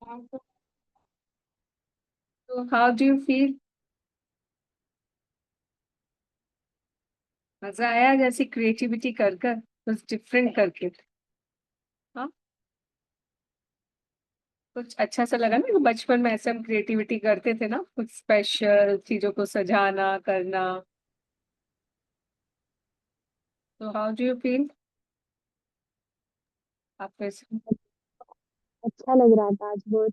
तो how do you feel? मजा आया जैसी क्रिएटिविटी कर कर, कुछ डिफरेंट करके? हाँ, कुछ अच्छा सा लगा ना, बचपन में ऐसे हम क्रिएटिविटी करते थे ना, कुछ स्पेशल चीजों को सजाना करना। तो हाउ डू यू फील? आप कैसे? अच्छा लग रहा था आज बहुत।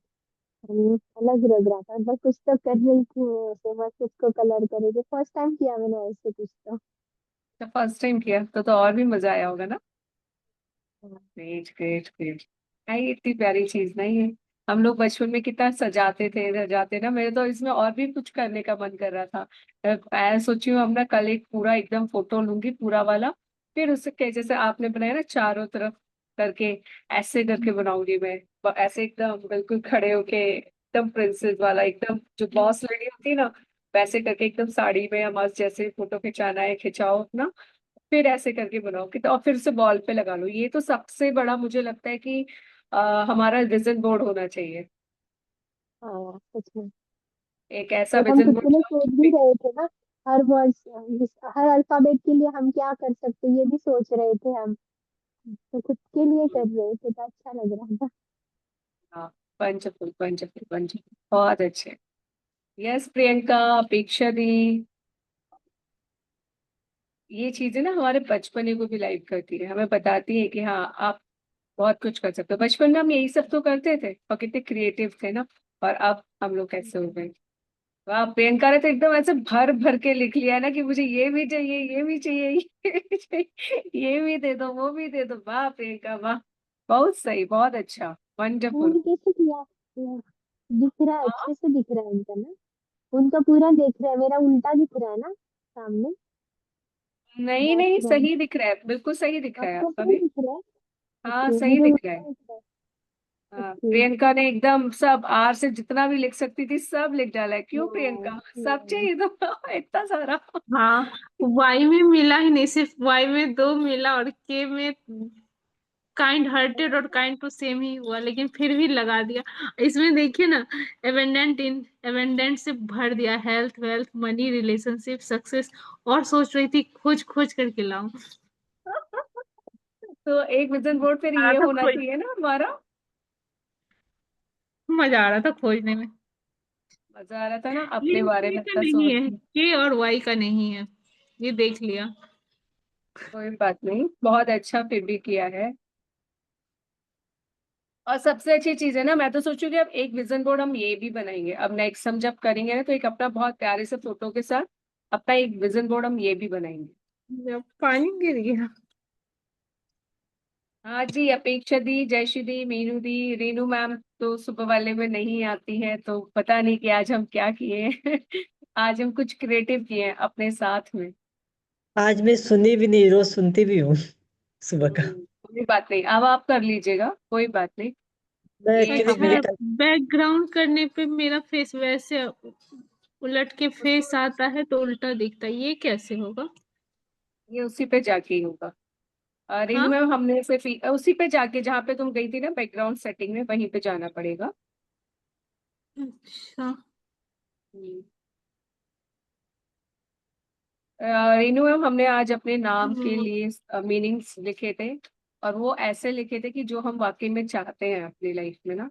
अलग लग रहा था, बस कुछ तो कर रही थी मैं ऐसे, बस उसको कलर करे थे, फर्स्ट टाइम किया मैंने ऐसे कुछ तो। जब फर्स्ट टाइम किया तो और भी मजा आया होगा ना। Great great great. नहीं, इतनी प्यारी चीज नहीं है। हम लोग बचपन में कितना सजाते थे सजाते ना, मेरे तो इसमें और भी कुछ करने का मन कर रहा था। मैं सोची हूँ हम ना कल एक पूरा एकदम फोटो लूंगी पूरा वाला। फिर उसके जैसे आपने बनाया ना चारों तरफ करके, ऐसे करके बनाऊंगी मैं। ऐसे एकदम बिल्कुल खड़े होके एकदम प्रिंसेस वाला, एकदम जो बॉस लेडी होती है ना, वैसे करके एकदम साड़ी में या मस्त जैसे फोटो खिंचाना है खिंचाओ अपना। फिर ऐसे करके बनाओ कि तो, और फिर उसे वॉल पे लगा लो। ये तो सबसे बड़ा मुझे लगता है कि हमारा विजन बोर्ड होना चाहिए। हाँ सच में। एक ऐसा और हम विजन खुद के बोर्ड लिए जो सोच भी रहे थे ना, हर वर्ड, हर अल्फाबेट के लिए हम क्या कर सकते हैं, ये भी सोच रहे थे हम। तो खुद के लिए कर रहे थे तो अच्छा लग रहा था। हाँ, पंचफुल पंचफुल पंचफुल बहुत अच्छे। यस प्रियंका, अपेक्षा दी, ये चीजें ना हमारे बचपने को भी लाइव करती है, हमें बताती है कि हाँ आप बहुत कुछ कर सकते हो। बचपन में हम यही सब तो करते थे और कितने क्रिएटिव थे ना। और अब हम लोग कैसे हो गए। वाह, प्रियंका ने तो एकदम ऐसे भर भर के लिख लिया है ना कि मुझे ये भी चाहिए, ये भी चाहिए, ये भी चाहिए, ये भी दे दो, वो भी दे दो। वाह प्रियंका वाह, बहुत सही, बहुत अच्छा, वंडरफुल। पूरी कैसे किया? दिख रहा है, हाँ, अच्छे से दिख रहा है उनका ना। उनका पूरा दिख रहा है, मेरा उल्टा दिख रहा है ना सामने। नहीं नहीं, बैकग्राउंड सही दिख रहा है, बिल्कुल सही दिख रहा है आपको आपका सही भी। दिख रहा है? हाँ, ओके, सही मुझे दिख रहा है। उल्टा दिख रहा है। हाँ, ओके। प्रियंका ने एकदम सब आर से जितना भी लिख सकती थी सब लिख डाला है। क्यों प्रियंका, सब हाँ चाहिए तो इतना सारा। हाँ, वाई में मिला ही नहीं, सिर्फ वाई में दो मिला और के में काइंड हार्टेड और काइंड टू सेम ही हुआ, लेकिन फिर भी लगा दिया। इसमें देखिए ना, एबेंडेंट इन एबेंडेंट से भर दिया, health wealth money relationship success. और सोच रही थी खोज खोज करके लाऊं। तो एक विजन बोर्ड फिर आ रहा ये था होना खोज, चाहिए ना हमारा। मजा आ रहा था खोजने में। मजा आ रहा था ना अपने ये बारे के में का इतना नहीं सोच। है, के और वाई का नहीं है, ये देख लिया। कोई बात नहीं, बहुत अच्छा फिर भी किया है। और सबसे अच्छी चीज है ना, मैं तो सोचू कि अब एक विजन बोर्ड हम ये भी बनाएंगे, अब नेक्स्ट हम जब करेंगे ना तो एक अपना बहुत प्यारे से फोटो के साथ अपना एक विजन बोर्ड हम ये भी बनाएंगे। जब पानी गिर गया। हाँ जी, अपेक्षा दी, जयश्री दी, मीनू दी, रेनू मैम तो सुबह वाले में नहीं आती है, तो पता नहीं कि आज हम क्या किए आज हम कुछ क्रिएटिव किए हैं अपने साथ में। आज मैं सुनी भी नहीं, रोज सुनती भी हूँ सुबह का। कोई बात नहीं, अब आप कर लीजिएगा, कोई बात नहीं। मैं ये एक्चुअली हमें, मेरे अच्छा, बैकग्राउंड करने पे मेरा फेस वैसे उलट के फेस आता है तो उल्टा दिखता है, ये कैसे होगा? ये उसी पे जाके ही होगा। रेनू हाँ, मैम हमने सिर्फ उसी पे जाके, जहाँ पे तुम गई थी ना बैकग्राउंड सेटिंग में, वहीं पे जाना पड़ेगा। अच्छा। हम्म। रेनू मैम हमने आज अपने नाम के हम्म, लिए मीनिंग्स लिखे थे। और वो ऐसे लिखे थे कि जो हम वाकई में चाहते हैं अपनी लाइफ में ना,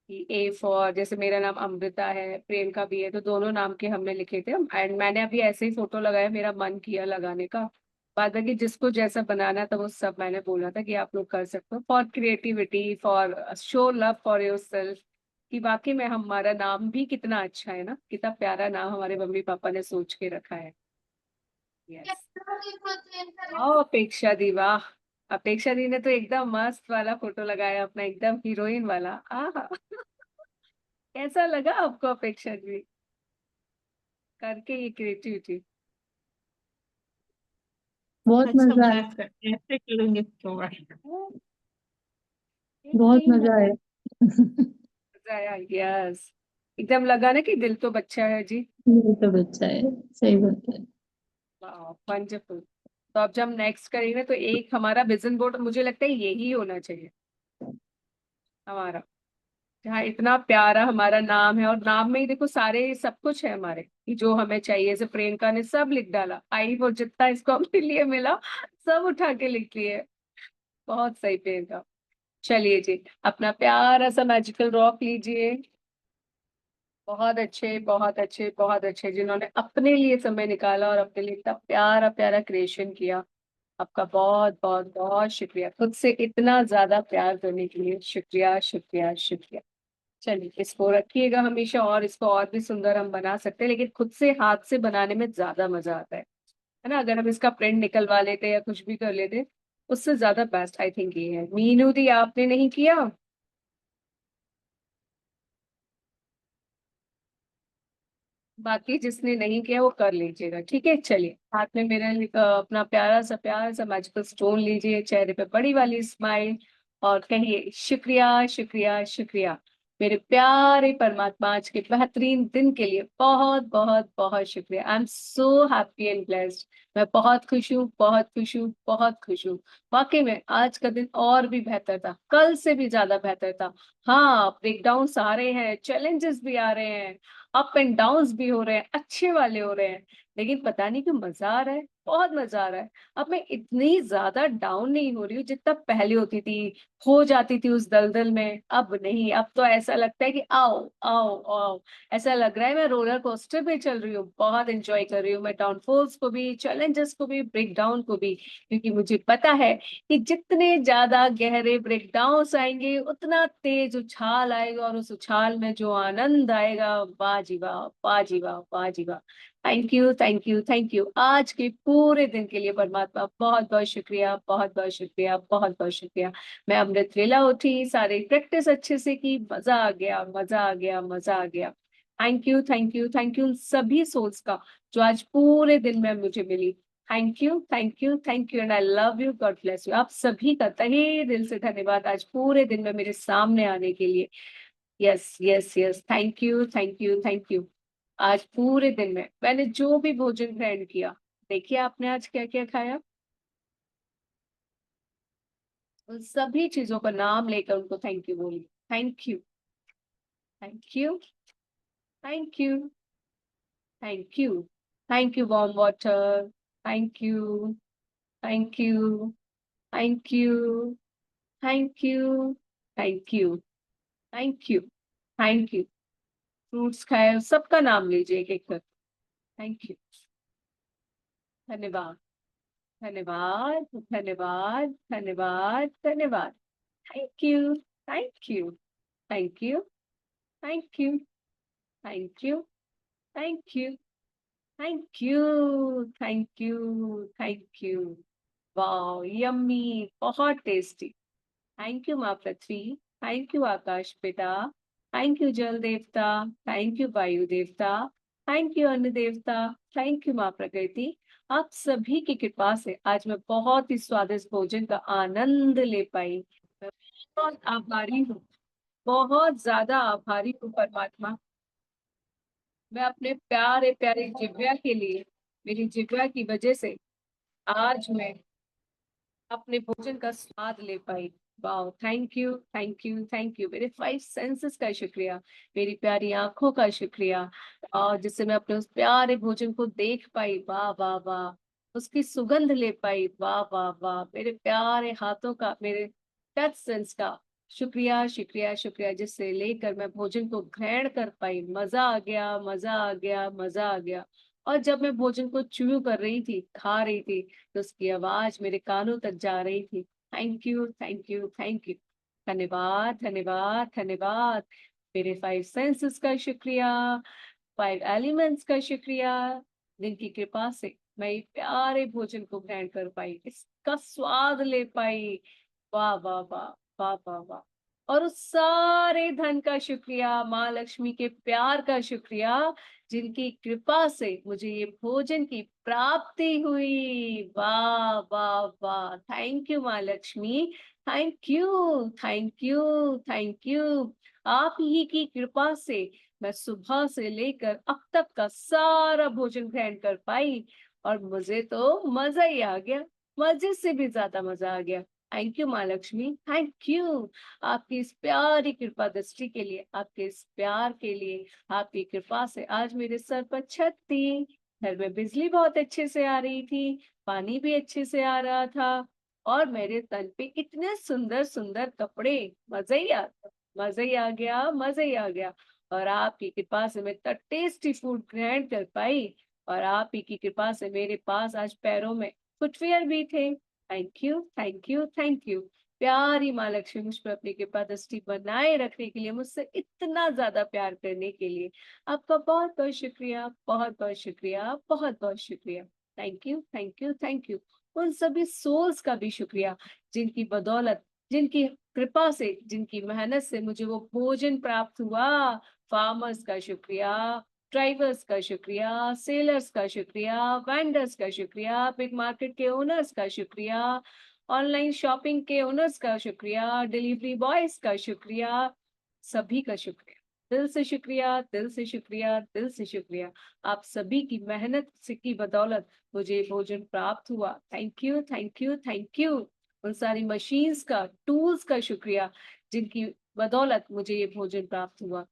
कि ए फॉर, जैसे मेरा नाम अमृता है, प्रियंका भी है, तो दोनों नाम के हमने लिखे थे। एंड मैंने अभी ऐसे ही फोटो लगाया, मेरा मन किया लगाने का। बाद बाकी जिसको जैसा बनाना था वो सब मैंने बोला था कि आप लोग कर सकते हो, for creativity, for show love for your self. कि वाकई में हमारा नाम भी कितना अच्छा है ना, कितना प्यारा नाम हमारे मम्मी पापा ने सोच के रखा है। यस। वाह अपेक्षा दी, वाह। अपेक्षा दी ने तो एकदम मस्त वाला फोटो लगाया अपना, एकदम हीरोइन वाला। आहा कैसा लगा आपको अपेक्षा जी करके ये क्रिएटिविटी? बहुत अच्छा, मजा मैं आया। ऐसे करूंगी तो बहुत मजा आया। मजा आया, यस। एकदम लगा ना कि दिल तो बच्चा है जी। ये तो बच्चा है, सही बात है। वंडरफुल। तो अब जब हम नेक्स्ट करेंगे तो एक हमारा विजन बोर्ड मुझे लगता है यही होना चाहिए हमारा, यहाँ इतना प्यारा हमारा नाम है, और नाम में ही देखो सारे सब कुछ है हमारे कि जो हमें चाहिए। जैसे प्रियंका ने सब लिख डाला, आई वो जितना इसको अपने लिए मिला सब उठा के लिख लिए। बहुत सही प्रियंका। चलिए जी, अपना प्यारा सा मैजिकल रॉक लीजिए। बहुत अच्छे, बहुत अच्छे, बहुत अच्छे, जिन्होंने अपने लिए समय निकाला और अपने लिए इतना प्यारा प्यारा क्रिएशन किया। आपका बहुत बहुत बहुत शुक्रिया, खुद से इतना ज्यादा प्यार करने के लिए शुक्रिया, शुक्रिया, शुक्रिया। चलिए, इसको रखिएगा हमेशा, और इसको और भी सुंदर हम बना सकते हैं, लेकिन खुद से हाथ से बनाने में ज्यादा मजा आता है ना। अगर हम इसका प्रिंट निकलवा लेते या कुछ भी कर लेते, उससे ज्यादा बेस्ट आई थिंक ये है। मीनू दी, आपने नहीं किया? बाकी जिसने नहीं किया वो कर लीजिएगा, ठीक है। चलिए, हाथ में मेरा अपना प्यारा सा मैजिकल स्टोन लीजिए, चेहरे पे बड़ी वाली स्माइल, और कहिए शुक्रिया, शुक्रिया, शुक्रिया। मेरे प्यारे परमात्मा, आज के बेहतरीन दिन के लिए बहुत बहुत बहुत शुक्रिया। आई am so happy and blessed. मैं बहुत खुश हूँ, बहुत खुश हूँ, बहुत खुश हूँ। वाकई में आज का दिन और भी बेहतर था, कल से भी ज्यादा बेहतर था। हाँ, ब्रेकडाउन आ रहे हैं, चैलेंजेस भी आ रहे हैं, अप एंड डाउन्स भी हो रहे हैं, अच्छे वाले हो रहे हैं, लेकिन पता नहीं क्यों मजा आ रहा है, बहुत मजा आ रहा है। अब मैं इतनी ज्यादा डाउन नहीं हो रही हूँ जितना पहले होती थी, हो जाती थी उस दलदल में। अब नहीं, अब तो ऐसा लगता है कि आओ आओ आओ, ऐसा लग रहा है मैं रोलर कोस्टर पे चल रही हूँ। बहुत एंजॉय कर रही हूँ मैं, डाउनफॉल्स को भी, चैलेंजेस को भी, ब्रेक डाउन को भी, क्योंकि मुझे पता है कि जितने ज्यादा गहरे ब्रेक डाउन आएंगे उतना तेज उछाल आएगा, और उस उछाल में जो आनंद आएगा, वाह जी वाह, वाह जी वाह, वाह जी वाह। Thank you, thank you, thank you. आज के पूरे दिन के लिए परमात्मा बहुत बहुत शुक्रिया, बहुत बहुत शुक्रिया, बहुत बहुत शुक्रिया। मैं अमृत वेला उठी, सारी प्रैक्टिस अच्छे से की, मजा आ गया, मजा आ गया, मजा आ गया। Thank you, thank you, thank you उन सभी सोल्स का जो आज पूरे दिन में मुझे मिली। Thank you, thank you, thank you, and I love you, God bless you. आप सभी का तहे दिल से धन्यवाद आज पूरे दिन में मेरे सामने आने के लिए। Yes, yes, yes, thank you, thank you, thank you. आज पूरे दिन में मैंने जो भी भोजन ग्रहण किया, देखिए आपने आज क्या क्या खाया, उन सभी चीजों का नाम लेकर उनको थैंक यू बोलिए। Thank you, thank you, thank you, thank you, thank you warm water, thank you, thank you, thank you, thank you, thank you, thank you, thank you. Fruits खाए, सबका नाम लीजिए एक एक कर। थैंक यू, धन्यवाद, धन्यवाद, धन्यवाद, धन्यवाद, धन्यवाद। Thank you, thank you, thank you, thank you, thank you, thank you, thank you, thank you, thank you. Wow, yummy, बहुत टेस्टी। थैंक यू माँ पृथ्वी, थैंक यू आकाश पिता, थैंक यू जल देवता, थैंक यू वायु देवता, थैंक यू अन्न देवता, थैंक यू माँ प्रकृति। आप सभी की कृपा से आज मैं बहुत ही स्वादिष्ट भोजन का आनंद ले पाई। मैं बहुत आभारी हूँ, बहुत ज्यादा आभारी हूँ परमात्मा। मैं अपने प्यारे प्यारे जिव्या के लिए, मेरी जिव्या की वजह से आज मैं अपने भोजन का स्वाद ले पाई। Wow, thank you, thank you, thank you. मेरे 5 सेंसेस का शुक्रिया, मेरी प्यारी आंखों का शुक्रिया, और जिससे मैं अपने उस प्यारे भोजन को देख पाई। वाह वाह वाह, उसकी सुगंध ले पाई। वाह वाह वाह, मेरे प्यारे हाथों का, मेरे टच सेंस का शुक्रिया, शुक्रिया, शुक्रिया, जिससे लेकर मैं भोजन को ग्रहण कर पाई। मजा आ गया, मजा आ गया, मजा आ गया। और जब मैं भोजन को च्यू कर रही थी, खा रही थी, तो उसकी आवाज मेरे कानों तक जा रही थी। Thank you, thank you, thank you. धन्यवाद, धन्यवाद, धन्यवाद। मेरे 5 सेंसेस का शुक्रिया, 5 एलिमेंट्स का शुक्रिया, जिनकी कृपा से मैं ये प्यारे भोजन को ग्रहण कर पाई, इसका स्वाद ले पाई। वाह वाह वाह, वाह वाह वाह। और उस सारे धन का शुक्रिया, माँ लक्ष्मी के प्यार का शुक्रिया, जिनकी कृपा से मुझे ये भोजन की प्राप्ति हुई। वाह वाह वाह, थैंक यू माँ Lakshmi, thank you, thank you, thank you. आप ही की कृपा से मैं सुबह से लेकर अब तक का सारा भोजन ग्रहण कर पाई, और मुझे तो मजा ही आ गया, मजे से भी ज्यादा मजा आ गया। थैंक यू माँ लक्ष्मी, थैंक यू आपकी इस प्यारी कृपा दृष्टि के लिए, आपके इस प्यार के लिए। आपकी कृपा से आज मेरे सर पर छत थी, घर में बिजली बहुत अच्छे से आ रही थी, पानी भी अच्छे से आ रहा था, और मेरे तन पे इतने सुंदर सुंदर कपड़े। मजा ही आ मजा ही आ गया, मजा ही आ गया। और आपकी कृपा से मैं इतना टेस्टी फूड ग्रहण कर पाई, और आप ही की कृपा से मेरे पास आज पैरों में फुटवियर भी थे। Thank you, thank you, thank you. प्यारी माँ लक्ष्मी मुझ पर अपनी कृपा दृष्टि बनाए रखने के लिए, मुझसे इतना ज्यादा प्यार करने के लिए आपका बहुत बहुत शुक्रिया, बहुत बहुत शुक्रिया, बहुत बहुत शुक्रिया। Thank you, thank you, thank you. उन सभी सोल्स का भी शुक्रिया जिनकी बदौलत, जिनकी कृपा से, जिनकी मेहनत से मुझे वो भोजन प्राप्त हुआ। फार्मर्स का शुक्रिया, ड्राइवर्स का शुक्रिया, सेलर्स का शुक्रिया, वेंडर्स का शुक्रिया, बिग मार्केट के ओनर्स का शुक्रिया, ऑनलाइन शॉपिंग के ओनर्स का शुक्रिया, डिलीवरी बॉयज का शुक्रिया, सभी का शुक्रिया। दिल से शुक्रिया, दिल से शुक्रिया, दिल से शुक्रिया। आप सभी की मेहनत से की बदौलत मुझे भोजन प्राप्त हुआ। Thank you, thank you, thank you. उन सारी मशीन्स का, टूल्स का शुक्रिया जिनकी बदौलत मुझे ये भोजन प्राप्त हुआ।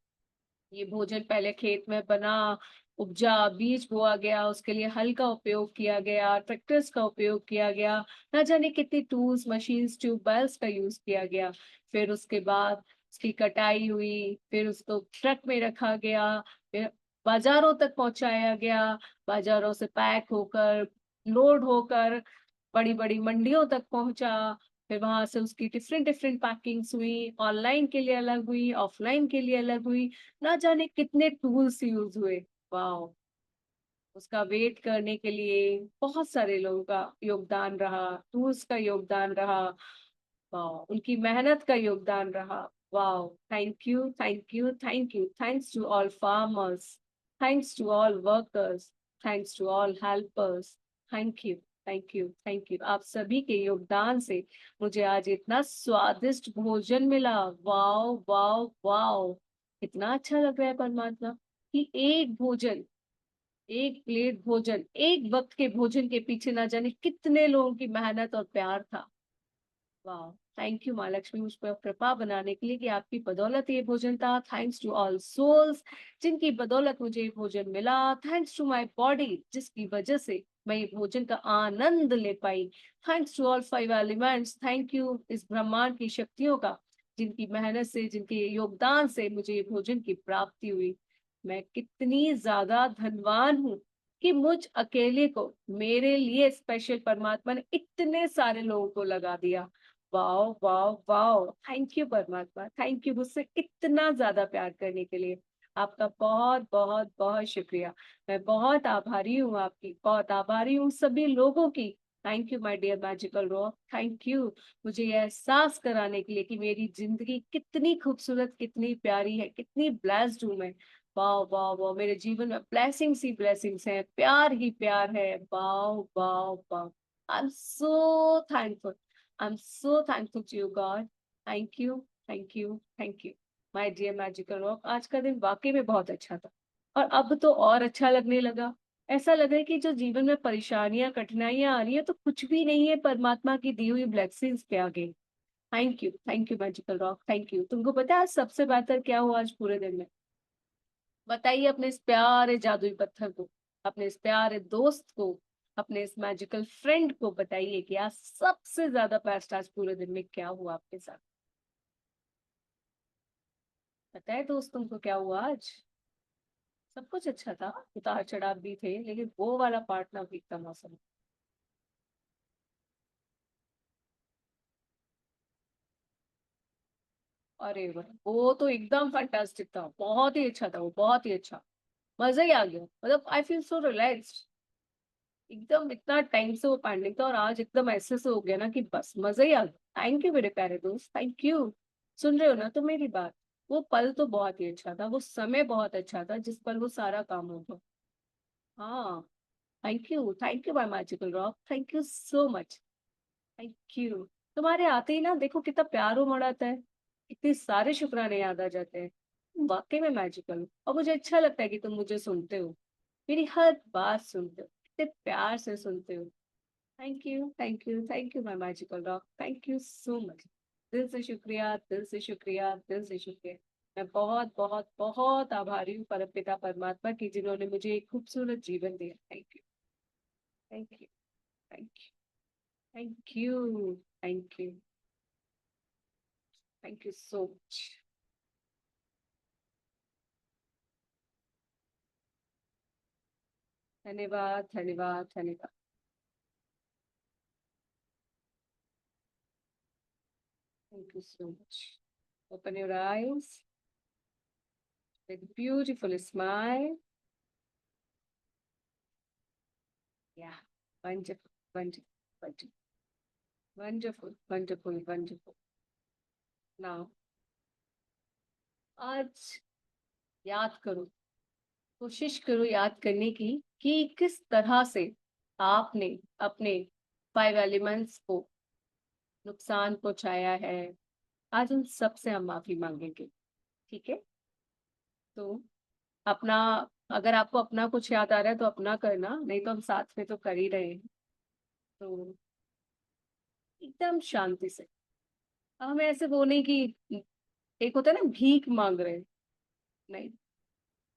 ये भोजन पहले खेत में बना, उपजा, बीज बोआ गया, उसके लिए हल का उपयोग किया गया, ट्रैक्टर्स का उपयोग किया गया, ना जाने कितनी टूल्स, मशीन्स, ट्यूबवेल्स का यूज किया गया। फिर उसके बाद उसकी कटाई हुई, फिर उसको ट्रक में रखा गया, फिर बाजारों तक पहुंचाया गया, बाजारों से पैक होकर, लोड होकर बड़ी बड़ी मंडियों तक पहुंचा। फिर वहां से उसकी डिफरेंट डिफरेंट पैकिंग्स हुई, ऑनलाइन के लिए अलग हुई, ऑफलाइन के लिए अलग हुई, ना जाने कितने टूल्स यूज हुए। वाह, उसका वेट करने के लिए बहुत सारे लोगों का योगदान रहा, टूल्स का योगदान रहा। वाह, उनकी मेहनत का योगदान रहा। वाह, thank you, thank you, thank you. Thanks to all farmers, thanks to all workers, thanks to all helpers. Thank you, thank you, thank you. आप सभी के योगदान से मुझे आज इतना स्वादिष्ट भोजन मिला। Wow, wow, wow. इतना अच्छा लग रहा है परमात्मा कि एक भोजन, एक प्लेट भोजन, एक वक्त के भोजन के पीछे ना जाने कितने लोगों की मेहनत और प्यार था। वाह, थैंक यू माँ लक्ष्मी मुझ पर कृपा बनाने के लिए कि आपकी बदौलत ये भोजन था। थैंक्स टू ऑल सोल्स जिनकी बदौलत मुझे ये भोजन मिला। थैंक्स टू माय बॉडी जिसकी वजह से मैं ये भोजन का आनंद ले पाई। Thanks to all five elements, thank you इस ब्रह्मांड की शक्तियों का जिनकी मेहनत से, जिनके योगदान से मुझे ये भोजन की प्राप्ति हुई। मैं कितनी ज्यादा धनवान हूँ कि मुझ अकेले को, मेरे लिए स्पेशल परमात्मा ने इतने सारे लोगों को लगा दिया। Wow, wow, wow. Thank you परमात्मा, थैंक यू मुझसे इतना ज्यादा प्यार करने के लिए। आपका बहुत बहुत बहुत शुक्रिया। मैं बहुत आभारी हूँ, आपकी बहुत आभारी हूँ सभी लोगों की। Thank you my dear magical rock, thank you मुझे ये एहसास कराने के लिए कि मेरी जिंदगी कितनी खूबसूरत, कितनी प्यारी है, कितनी ब्लेस्ड हूँ मैं। वाह, वाह, वाह। मेरे जीवन में ब्लेसिंग्स ही ब्लेसिंग्स हैं, प्यार ही प्यार है। वाह, वाह, वाह। आई am so thankful, I'm so thankful to you, God. Thank you, thank you, thank you. My dear magical rock, आज का दिन वाकई में बहुत अच्छा था, और अब तो और अच्छा लगने लगा। ऐसा लग रहा है कि जो जीवन में परेशानियां, कठिनाइयां आ रही है तो कुछ भी नहीं है परमात्मा की दी हुई ब्लेसिंग्स के आगे। Thank you magical rock, thank you. तुमको पता है आज सबसे बेहतर क्या हुआ आज पूरे दिन में? बताइए अपने इस प्यारे जादुई पत्थर को, अपने इस प्यारे दोस्त को, अपने इस मैजिकल फ्रेंड को बताइए कि आज सबसे ज्यादा बेस्ट आज पूरे दिन में क्या हुआ आपके साथ। पता है दोस्त तुमको क्या हुआ आज? सब कुछ अच्छा था, उतार चढ़ाव भी थे, लेकिन वो वाला पार्ट ना भी एकदम मौसम। अरे वाह, वो तो एकदम फैंटास्टिक था, बहुत ही अच्छा था वो, बहुत ही अच्छा। मजा ही आ गया, मतलब आई फील सो रिलैक्स्ड। एकदम इतना टाइम से वो पेंडिंग था और आज एकदम ऐसे से हो गया ना कि बस मजा ही आ गया। थैंक यू मेरे प्यारे दोस्त, थैंक यू। सुन रहे हो ना तो मेरी बात? वो पल तो बहुत ही अच्छा था, वो समय बहुत अच्छा था जिस पर वो सारा काम हो गया। हाँ, thank you my magical rock, thank you so much. Thank you. तुम्हारे आते ही ना देखो कितना प्यार उमड़ आता है, इतने सारे शुक्राने याद आ जाते हैं। तुम वाकई में मैजिकल हो, और मुझे अच्छा लगता है कि तुम मुझे सुनते हो, मेरी हर बात सुनते हो, इतने प्यार से सुनते हो। Thank you my magical dog, thank you so much. दिल से शुक्रिया, दिल से शुक्रिया, दिल से शुक्रिया। मैं बहुत बहुत बहुत आभारी हूँ परमपिता परमात्मा की, जिन्होंने मुझे एक खूबसूरत जीवन दिया। Thank you, thank you, thank you, thank you, thank you, thank you so much. धन्यवाद, धन्यवाद, धन्यवाद। Thank you so much. Open your eyes with a beautiful smile. Yeah, wonderful, wonderful, wonderful, wonderful, wonderful, wonderful. Now, आज याद करो, कोशिश करो याद करने की कि किस तरह से आपने अपने 5 एलिमेंट्स को नुकसान पहुंचाया है। आज उन सब से हम माफी मांगेंगे, ठीक है? तो अपना, अगर आपको अपना कुछ याद आ रहा है तो अपना करना, नहीं तो हम साथ में तो कर ही रहे हैं। तो एकदम शांति से, हमें ऐसे वो नहीं कि एक होता है ना भीख मांग रहे हैं, नहीं,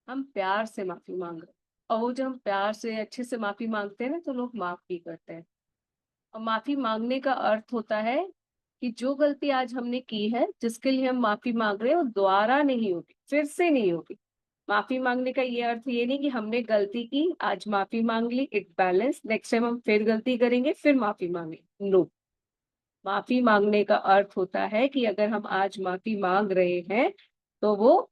हम प्यार से माफी मांग रहे हैं। और वो जब हम प्यार से अच्छे से माफी मांगते हैं ना, तो लोग माफ भी करते हैं। और माफी मांगने का अर्थ होता है कि जो गलती आज हमने की है, जिसके लिए हम माफी मांग रहे हैं, वो दोबारा नहीं होगी, फिर से नहीं होगी। माफी मांगने का ये अर्थ ये नहीं कि हमने गलती की, आज माफी मांग ली, इट बैलेंस, नेक्स्ट टाइम हम फिर गलती करेंगे, फिर माफी मांगेंगे। नो, माफी मांगने का अर्थ होता है कि अगर हम आज माफी मांग रहे हैं तो वो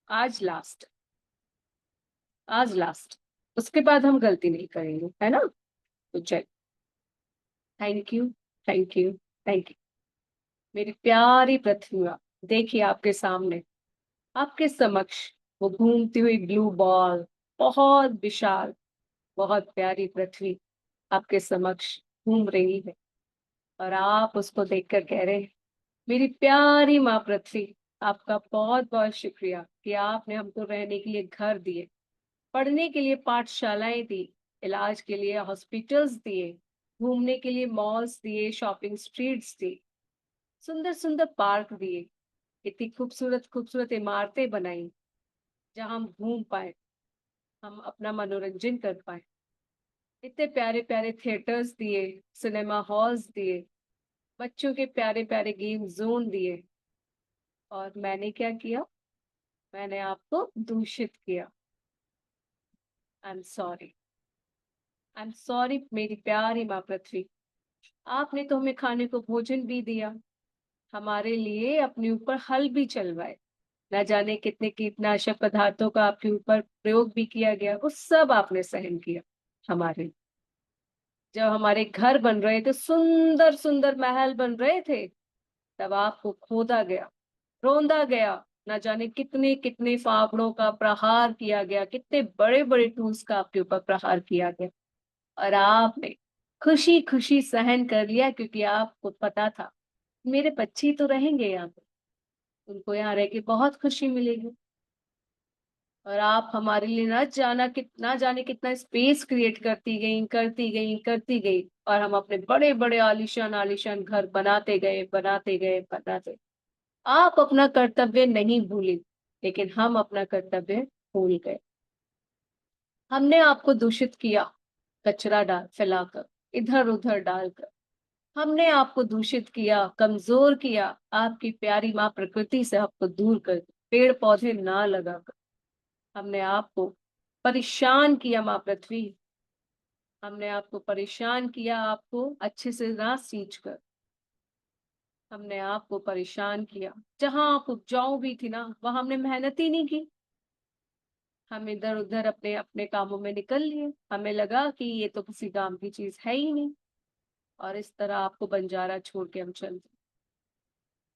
आज लास्ट, आज लास्ट, उसके बाद हम गलती नहीं करेंगे, है ना? तो चल, thank you, thank you, thank you. मेरी प्यारी प्रतिमा, देखिए आपके सामने, आपके समक्ष वो घूमती हुई ब्लू बॉल, बहुत विशाल, बहुत प्यारी पृथ्वी आपके समक्ष घूम रही है। और आप उसको देखकर कह रहे हैं, मेरी प्यारी माँ पृथ्वी, आपका बहुत बहुत शुक्रिया कि आपने हमको रहने के लिए घर दिए, पढ़ने के लिए पाठशालाएं दी, इलाज के लिए हॉस्पिटल्स दिए, घूमने के लिए मॉल्स दिए, शॉपिंग स्ट्रीट्स दी, सुंदर सुंदर पार्क दिए, इतनी खूबसूरत खूबसूरत इमारतें बनाई जहां हम घूम पाए, हम अपना मनोरंजन कर पाए। इतने प्यारे प्यारे थिएटर्स दिए, सिनेमा हॉल्स दिए, बच्चों के प्यारे प्यारे गेम जोन दिए। और मैंने क्या किया? मैंने आपको दूषित किया। आई am sorry, I am sorry मेरी प्यारी माँ पृथ्वी। आपने तो हमें खाने को भोजन भी दिया, हमारे लिए अपने ऊपर हल भी चलवाए, न जाने कितने कीटनाशक पदार्थों का आपके ऊपर प्रयोग भी किया गया, वो सब आपने सहन किया हमारे लिए। जब हमारे घर बन रहे थे, सुंदर सुंदर महल बन रहे थे, तब आपको खोदा गया, रौंदा गया, न जाने कितने कितने फावड़ों का प्रहार किया गया, कितने बड़े बड़े टूल्स का आपके ऊपर प्रहार किया गया। और आपने खुशी खुशी सहन कर लिया, क्योंकि आपको पता था मेरे बच्चे तो रहेंगे यहाँ पे, उनको यहाँ रह के बहुत खुशी मिलेगी। और आप हमारे लिए ना जाने कितना स्पेस क्रिएट करती गई, करती गई, करती गई। और हम अपने बड़े बड़े आलीशान आलीशान घर बनाते गए, बनाते गए, बनाते। आप अपना कर्तव्य नहीं भूली, लेकिन हम अपना कर्तव्य भूल गए। हमने आपको दूषित किया, कचरा डाल फैलाकर, इधर उधर डालकर। हमने आपको दूषित किया, कमजोर किया, आपकी प्यारी माँ प्रकृति से आपको दूर कर, पेड़ पौधे ना लगाकर। हमने आपको परेशान किया माँ पृथ्वी, हमने आपको परेशान किया, आपको अच्छे से ना सींच कर। हमने आपको परेशान किया, जहां आप उपजाऊ भी थी ना, वहां हमने मेहनत ही नहीं की। हम इधर उधर अपने अपने कामों में निकल लिए, हमें लगा कि ये तो किसी काम की चीज है ही नहीं। और इस तरह आपको बंजारा छोड़ के हम चल दिए।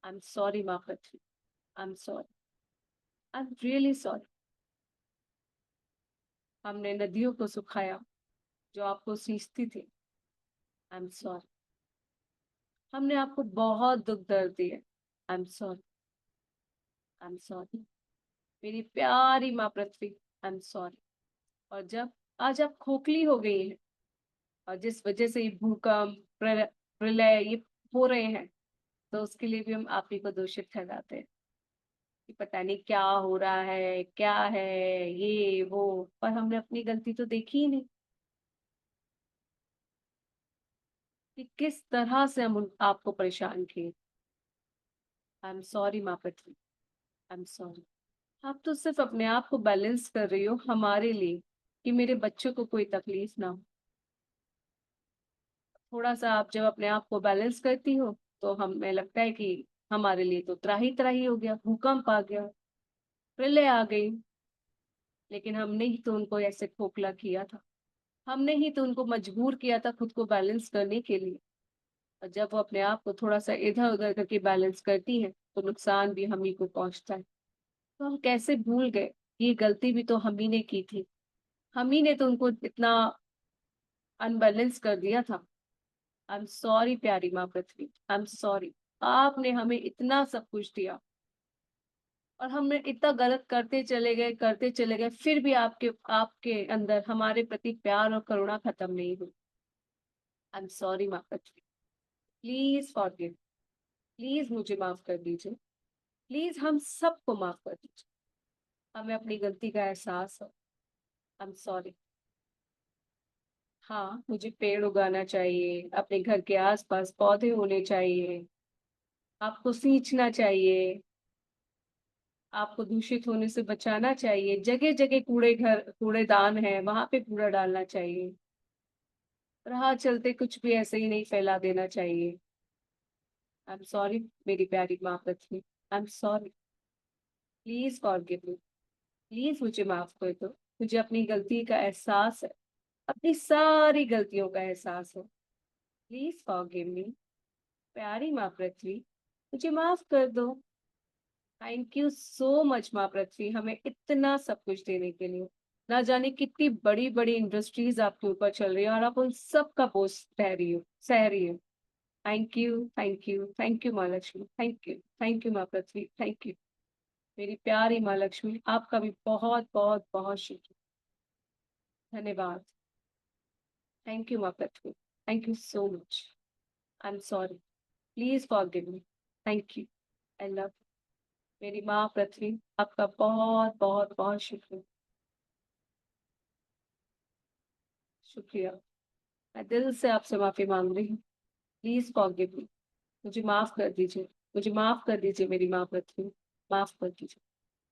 आई एम सॉरी माँ पृथ्वी, I am sorry, I am really sorry. हमने नदियों को सुखाया जो आपको सींचती थी। I am sorry. हमने आपको बहुत दुख दर्द दिए। I am sorry, I am sorry मेरी प्यारी माँ पृथ्वी, आई एम सॉरी। और जब आज आप खोखली हो गई हैं और जिस वजह से ये भूकंप प्रलय ये हो रहे हैं, तो उसके लिए भी हम आप ही को दोषित ठहराते हैं कि पता नहीं क्या हो रहा है, क्या है, ये वो, पर हमने अपनी गलती तो देखी ही नहीं कि किस तरह से हम आपको परेशान किए। आई एम सॉरी माँ पृथ्वी, आई एम सॉरी। आप तो सिर्फ अपने आप को बैलेंस कर रही हो हमारे लिए, कि मेरे बच्चों को कोई तकलीफ ना हो। थोड़ा सा आप जब अपने आप को बैलेंस करती हो, तो हमें लगता है कि हमारे लिए तो त्राही त्राही हो गया, भूकंप आ गया, प्रलय आ गई। लेकिन हमने ही तो उनको ऐसे खोखला किया था, हमने ही तो उनको मजबूर किया था खुद को बैलेंस करने के लिए। और जब वो अपने आप को थोड़ा सा इधर उधर करके बैलेंस करती है, तो नुकसान भी हम ही को पहुंचता है। तो हम कैसे भूल गए कि ये गलती भी तो हम ही ने की थी, हम ही ने तो उनको इतना अनबैलेंस कर दिया था। आई एम सॉरी प्यारी माँ पृथ्वी, आई एम सॉरी। आपने हमें इतना सब कुछ दिया, और हमने इतना गलत करते चले गए, फिर भी आपके आपके अंदर हमारे प्रति प्यार और करुणा खत्म नहीं हुई। आई एम सॉरी माँ पृथ्वी, प्लीज फॉरगिव, प्लीज मुझे माफ कर दीजिए, प्लीज हम सबको माफ कर दीजिए। हमें अपनी गलती का एहसास हो। आई एम सॉरी। हाँ, मुझे पेड़ उगाना चाहिए, अपने घर के आसपास पौधे होने चाहिए, आपको सींचना चाहिए, आपको दूषित होने से बचाना चाहिए, जगह जगह कूड़ेदान है, वहां पे कूड़ा डालना चाहिए, राह चलते कुछ भी ऐसे ही नहीं फैला देना चाहिए। आई एम सॉरी मेरी प्यारी माँ पृथ्वी, I am sorry, please forgive me, please मुझे माफ कर दो। मुझे अपनी गलती का एहसास है, अपनी सारी गलतियों का एहसास है। प्लीज फॉरगिव मी प्यारी माँ पृथ्वी, मुझे माफ कर दो। थैंक यू सो मच माँ पृथ्वी, हमें इतना सब कुछ देने के लिए। ना जाने कितनी बड़ी बड़ी इंडस्ट्रीज आपके ऊपर चल रही है, और आप उन सब का बोझ सह रही हो। Thank you, thank you, thank you माँ लक्ष्मी, थैंक यू माँ पृथ्वी, थैंक यू मेरी प्यारी माँ लक्ष्मी। आपका भी बहुत बहुत बहुत शुक्रिया, धन्यवाद। थैंक यू माँ पृथ्वी, thank you so much. I am sorry, please forgive me, thank you, I love मेरी माँ पृथ्वी। आपका बहुत बहुत बहुत शुक्रिया, शुक्रिया। मैं दिल से आपसे माफी मांग रही हूँ, प्लीज फॉरगिव मी, मुझे माफ कर दीजिए, मुझे माफ कर दीजिए मेरी माँ पृथ्वी, माफ कर दीजिए।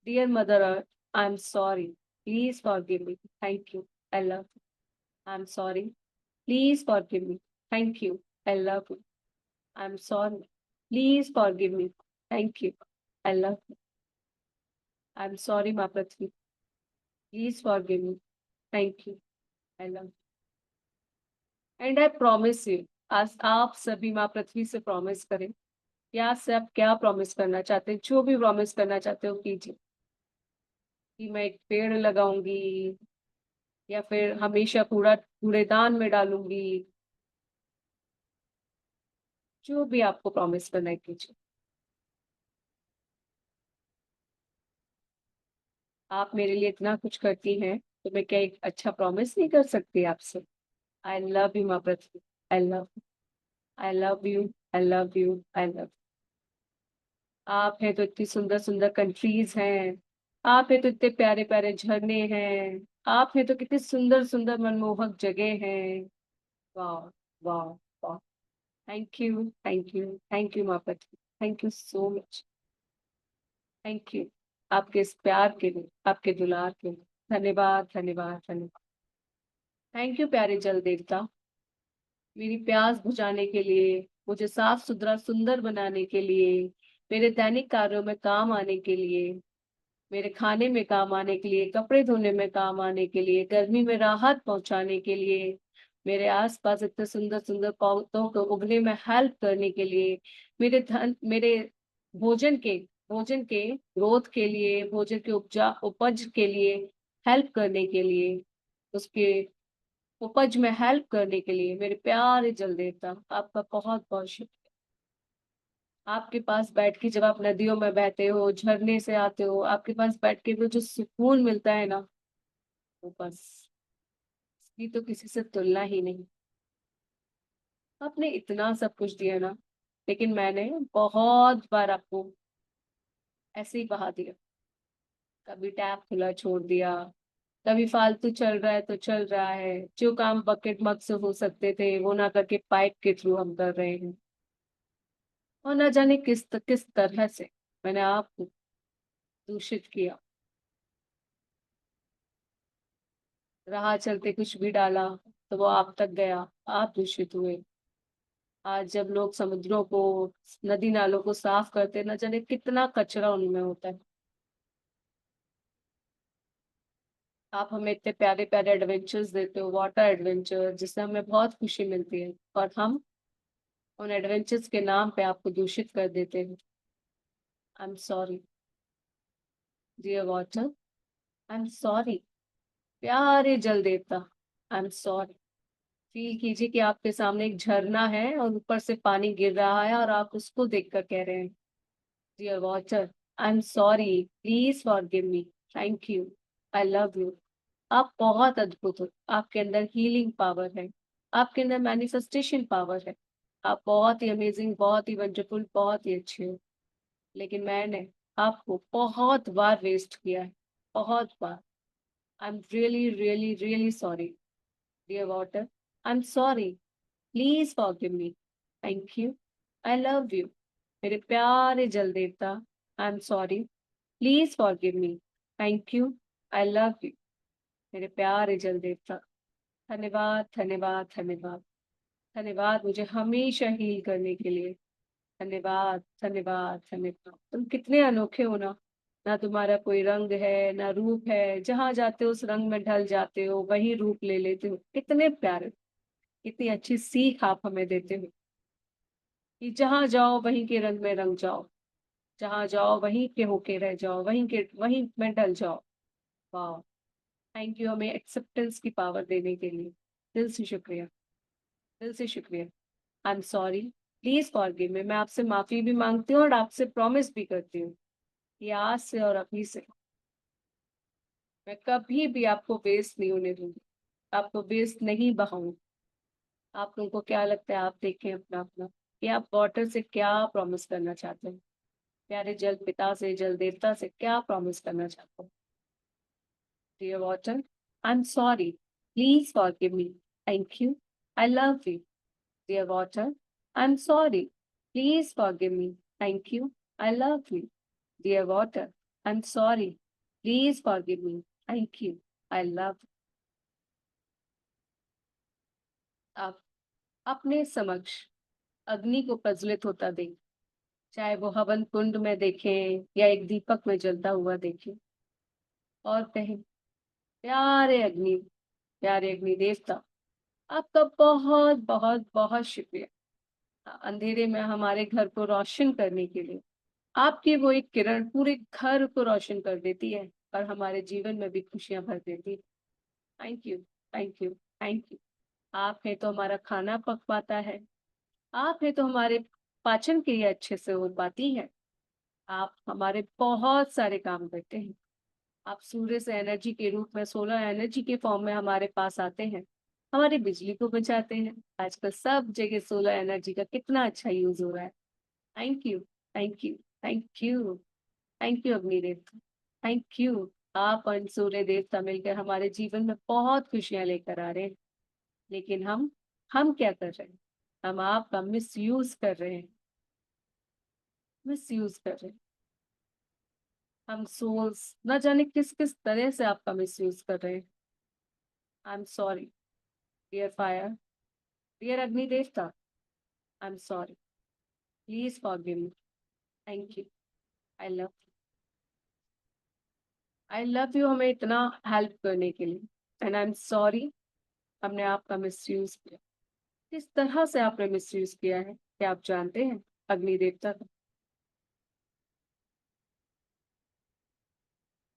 Dear mother earth, I am sorry, please forgive me, thank you, I love I am sorry, please forgive me, thank you, I love you. I am sorry, please forgive me, thank you, I love you. I am sorry माँ पृथ्वी, please forgive me, thank you, I love and I promise you. आज आप सभी माँ पृथ्वी से promise करें, या से आप क्या प्रॉमिस करना चाहते हैं, जो भी प्रॉमिस करना चाहते हो कीजिए, कि मैं एक पेड़ लगाऊंगी, या फिर हमेशा कूड़ेदान में डालूंगी, जो भी आपको प्रॉमिस करना है कीजिए। आप मेरे लिए इतना कुछ करती हैं, तो मैं क्या एक अच्छा प्रॉमिस नहीं कर सकती आपसे? आई लव यू माँ पृथ्वी, I love, I love you, I love you, I love. आप हैं तो इतनी सुंदर सुंदर कंट्रीज हैं, आप हैं तो इतने प्यारे प्यारे झरने हैं, आप हैं तो कितनी सुंदर सुंदर मनमोहक जगह हैं। वाह, वाह, वाह। Thank you, thank you, thank you माँ पृथ्वी, thank you so much, thank you आपके इस प्यार के लिए, आपके दुलार के लिए। धन्यवाद, धन्यवाद, धन्यवाद। थैंक यू प्यारे जल देवता, मेरी प्यास बुझाने के लिए, मुझे साफ सुथरा सुंदर बनाने के लिए, मेरे दैनिक कार्यों में काम आने के लिए, मेरे खाने में काम आने के लिए, कपड़े धोने में काम आने के लिए, गर्मी में राहत पहुंचाने के लिए, मेरे आसपास इतने सुंदर सुंदर पौधों को उगने में हेल्प करने के लिए, मेरे भोजन के भोजन के ग्रोथ के लिए, भोजन के उपज के लिए हेल्प करने के लिए, उसके उपज में हेल्प करने के लिए, मेरे प्यारे जल देवता, आपका बहुत बहुत शुक्रिया। आपके पास बैठ के जब आप नदियों में बहते हो, झरने से आते हो, आपके पास बैठ के वो जो सुकून मिलता है ना, वो बस इसकी तो किसी से तुलना ही नहीं। आपने इतना सब कुछ दिया ना, लेकिन मैंने बहुत बार आपको ऐसे ही बहा दिया। कभी टैप खुला छोड़ दिया, कभी फालतू चल रहा है तो चल रहा है, जो काम बकेट मग से हो सकते थे वो ना करके पाइप के थ्रू हम कर रहे हैं। और ना जाने किस तरह से मैंने आपको दूषित किया। राह चलते कुछ भी डाला तो वो आप तक गया, आप दूषित हुए। आज जब लोग समुद्रों को, नदी नालों को साफ करते, न जाने कितना कचरा उनमें होता है। आप हमें इतने प्यारे प्यारे एडवेंचर्स देते हो, वाटर एडवेंचर, जिससे हमें बहुत खुशी मिलती है, और हम उन एडवेंचर्स के नाम पे आपको दूषित कर देते हैं। I am sorry dear water, I am sorry प्यारे जल देवता, आई एम सॉरी। फील कीजिए कि आपके सामने एक झरना है और ऊपर से पानी गिर रहा है और आप उसको देखकर कह रहे हैं dear water, I am sorry, please forgive me, thank you, I love you. आप बहुत अद्भुत हो, आपके अंदर हीलिंग पावर है, आपके अंदर मैनिफेस्टेशन पावर है। आप बहुत ही अमेजिंग, बहुत ही वंडरफुल, बहुत ही अच्छे हो। लेकिन मैंने आपको बहुत बार वेस्ट किया है, बहुत बार। I am really really really sorry dear water, I am sorry, please forgive me, thank you, I love you. मेरे प्यारे जल देवता, I am sorry, please forgive me, thank you, I love you. मेरे प्यारे जल देवता, धन्यवाद धन्यवाद धन्यवाद। धन्यवाद मुझे हमेशा हील करने के लिए। धन्यवाद धन्यवाद धन्यवाद। तुम कितने अनोखे हो ना, ना तुम्हारा कोई रंग है ना रूप है, जहां जाते हो उस रंग में ढल जाते हो, वही रूप ले लेते हो। कितने प्यारे, कितनी अच्छी सीख आप हमें देते हो कि जहां जाओ वहीं के रंग में रंग जाओ, जहां जाओ वहीं के होके रह जाओ, वहीं में ढल जाओ। वाह, थैंक यू हमें एक्सेप्टेंस की पावर देने के लिए। दिल से शुक्रिया, दिल से शुक्रिया। आई एम सॉरी, प्लीज फॉरगिव मी। मैं आपसे माफी भी मांगती हूँ और आपसे प्रॉमिस भी करती हूँ कि आज से और अभी से मैं कभी भी आपको वेस्ट नहीं होने दूंगी, आपको वेस्ट नहीं बहाऊंगी। आप लोगों को क्या लगता है, आप देखें अपना अपना कि आप वाटर से क्या प्रॉमिस करना चाहते हैं, प्यारे जल पिता से, जल देवता से क्या प्रॉमिस करना चाहते हैं। Dear water, I am sorry, please forgive me, thank you, I love you. Dear water, I'm sorry. Please forgive me. Thank you. I love you. Dear water, I'm sorry. Please forgive me. Thank you. I love you. आप अपने समक्ष अग्नि को प्रज्वलित होता देख, चाहे वो हवन कुंड में देखें या एक दीपक में जलता हुआ देखें, और कहें प्यारे अग्नि देवता, आपका बहुत बहुत बहुत शुक्रिया। अंधेरे में हमारे घर को रोशन करने के लिए आपकी वो एक किरण पूरे घर को रोशन कर देती है और हमारे जीवन में भी खुशियां भर देती है। Thank you, thank you, thank you. आप है तो हमारा खाना पक पाता है, आप है तो हमारे पाचन क्रिया अच्छे से हो पाती है, आप हमारे बहुत सारे काम करते हैं। आप सूर्य से एनर्जी के रूप में, सोलर एनर्जी के फॉर्म में हमारे पास आते हैं, हमारी बिजली को बचाते हैं। आजकल सब जगह सोलर एनर्जी का कितना अच्छा यूज हो रहा है। Thank you, thank you, thank you, thank you Agnidev, thank you. आप और सूर्य देवता मिलकर हमारे जीवन में बहुत खुशियां लेकर आ रहे हैं, लेकिन हम क्या कर रहे हैं, हम आपका मिस यूज कर रहे हैं, मिस यूज कर रहे हैं। हम सोल्स न जाने किस किस तरह से आपका मिस यूज कर रहे हैं। I am sorry dear fire, dear Agni देवता, I am sorry, please forgive me, thank you, I love, I love you हमें इतना हेल्प करने के लिए। एंड आई एम सॉरी हमने आपका मिस यूज किया। किस तरह से आपने मिसयूज किया है, क्या आप जानते हैं अग्नि देवता का?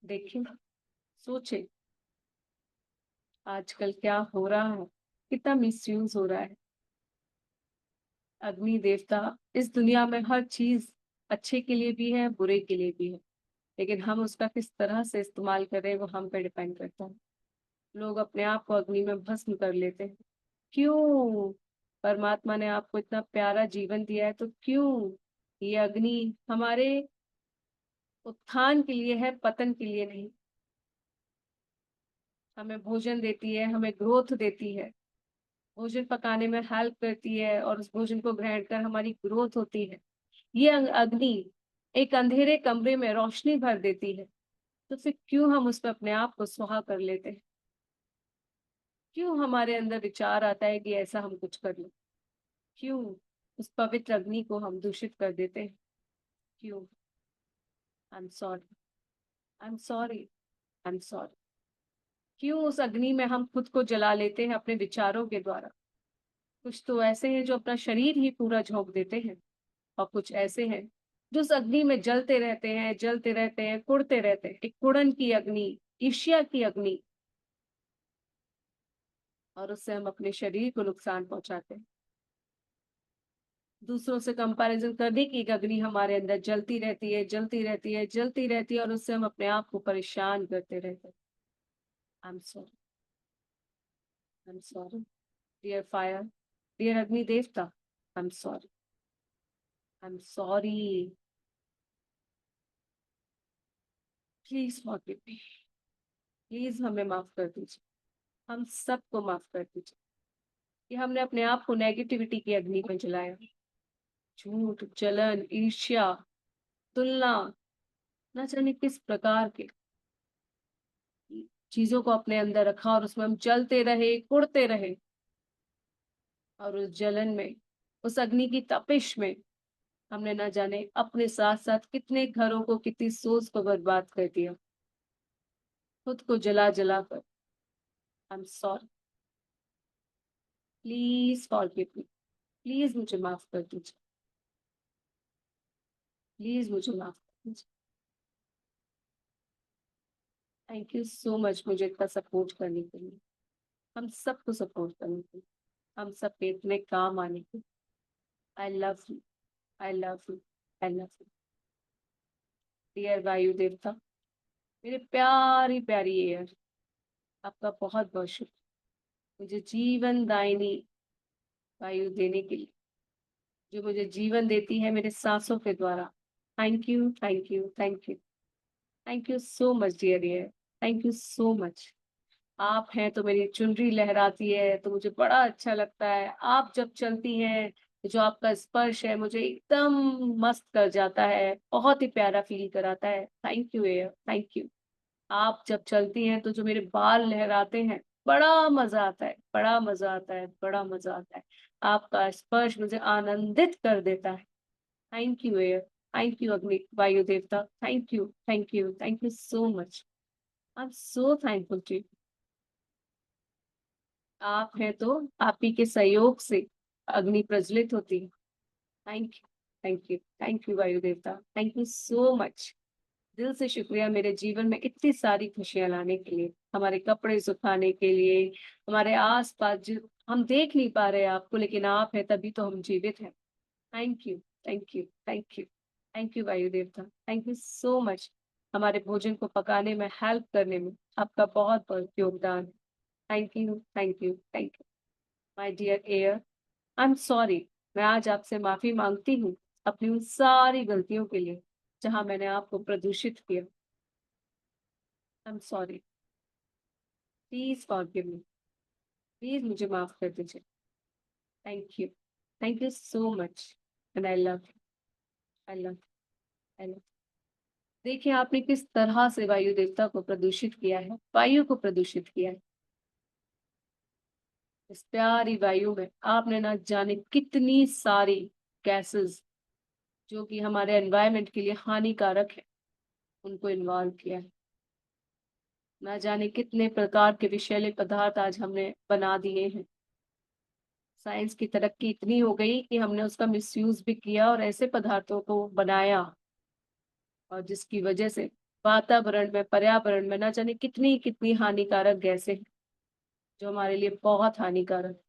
देखिए, सोचे आजकल क्या हो रहा है, कितना मिसयूज हो रहा है। अग्नि देवता, इस दुनिया में हर चीज अच्छे के लिए भी है, बुरे के लिए भी है, लेकिन हम उसका किस तरह से इस्तेमाल कर रहे हैं वो हम पे डिपेंड करता है। लोग अपने आप को अग्नि में भस्म कर लेते हैं। क्यों? परमात्मा ने आपको इतना प्यारा जीवन दिया है, तो क्यों ये अग्नि हमारे उत्थान के लिए है, पतन के लिए नहीं। हमें भोजन देती है, हमें ग्रोथ देती है, भोजन पकाने में हेल्प करती है और उस भोजन को ग्रहण कर हमारी ग्रोथ होती है। ये अग्नि एक अंधेरे कमरे में रोशनी भर देती है, तो फिर क्यों हम उस पर अपने आप को सुहा कर लेते हैं? क्यों हमारे अंदर विचार आता है कि ऐसा हम कुछ कर लें? क्यों उस पवित्र अग्नि को हम दूषित कर देते हैं? क्यों? आई am sorry, I am sorry, I am sorry. क्यों उस अग्नि में हम खुद को जला लेते हैं अपने विचारों के द्वारा? कुछ तो ऐसे हैं जो अपना शरीर ही पूरा झोंक देते हैं, और कुछ ऐसे हैं जो उस अग्नि में जलते रहते हैं, जलते रहते हैं, कुड़ते रहते हैं। एक कुड़न की अग्नि, ईर्ष्या की अग्नि, और उससे हम अपने शरीर को नुकसान पहुंचाते हैं। दूसरों से कंपैरिजन करने की एक अग्नि हमारे अंदर जलती रहती है, जलती रहती है, जलती रहती है, और उससे हम अपने आप को परेशान करते रहते हैं। I am sorry, I am sorry dear fire, dear Agni देवता, I am sorry, I am sorry, please forgive me, please हमें माफ कर दीजिए, हम सबको माफ कर दीजिए कि हमने अपने आप को नेगेटिविटी की अग्नि में जलाया। झूठ, जलन, ईर्ष्या, तुलना, न जाने किस प्रकार के चीजों को अपने अंदर रखा, और उसमें हम जलते रहे, कुड़ते रहे, और उस जलन में, उस अग्नि की तपिश में हमने न जाने अपने साथ साथ कितने घरों को, कितनी सोच को बर्बाद कर दिया, खुद को जला जला कर। आई am sorry, please forgive me, please मुझे माफ कर दीजिए, प्लीज मुझे माफ कर दीजिए। थैंक यू सो मच मुझे इतना सपोर्ट करने के लिए, हम सबको सपोर्ट करने के लिए, हम सब पे इतने काम आने के लिए। I love you, I love you, I love you dear Vayu देवता, मेरे प्यारी प्यारी एयर, आपका बहुत बहुत शुक्रिया मुझे जीवन दायिनी वायु देने के लिए, जो मुझे जीवन देती है मेरे सांसों के द्वारा। Thank you, thank you, thank you, thank you so much dear air, thank you so much. आप हैं तो मेरी चुनरी लहराती है, तो मुझे बड़ा अच्छा लगता है। आप जब चलती हैं, जो आपका स्पर्श है मुझे एकदम मस्त कर जाता है, बहुत ही प्यारा फील कराता है। Thank you air, thank you. आप जब चलती हैं तो जो मेरे बाल लहराते हैं, बड़ा मजा आता है, बड़ा मजा आता है, बड़ा मजा आता है। आपका स्पर्श मुझे आनंदित कर देता है। Thank you air, thank you Agni Vayu देवता, thank you, thank you, thank you so much. I am so thankful to you. आप हैं तो आप ही के सहयोग से अग्नि प्रज्वलित होती है। Thank you, thank you, thank you वायु देवता, थैंक यू सो मच। दिल से शुक्रिया मेरे जीवन में इतनी सारी खुशियां लाने के लिए, हमारे कपड़े सुखाने के लिए, हमारे आसपास जो हम देख नहीं पा रहे आपको, लेकिन आप हैं तभी तो हम जीवित हैं। Thank you, thank you, thank you, thank you वायु देवता, थैंक यू सो मच। हमारे भोजन को पकाने में हेल्प करने में आपका बहुत बहुत योगदान है। Thank you, thank you, thank you my dear air. I am sorry, मैं आज आपसे माफी मांगती हूँ अपनी उन सारी गलतियों के लिए जहां मैंने आपको प्रदूषित किया। आई am sorry, please forgive me, please मुझे माफ कर दीजिए। Thank you so much, and I love you, I love, I love. देखिए आपने किस तरह से वायु देवता को प्रदूषित किया है, वायु को प्रदूषित किया है। इस प्यारी वायु में आपने ना जाने कितनी सारी गैसेस जो कि हमारे एनवायरनमेंट के लिए हानिकारक है, उनको इन्वॉल्व किया है। ना जाने कितने प्रकार के विषैले पदार्थ आज हमने बना दिए हैं। साइंस की तरक्की इतनी हो गई कि हमने उसका मिसयूज भी किया और ऐसे पदार्थों को बनाया, और जिसकी वजह से वातावरण में, पर्यावरण में ना जाने कितनी कितनी हानिकारक गैसें हैं, जो हमारे लिए बहुत हानिकारक,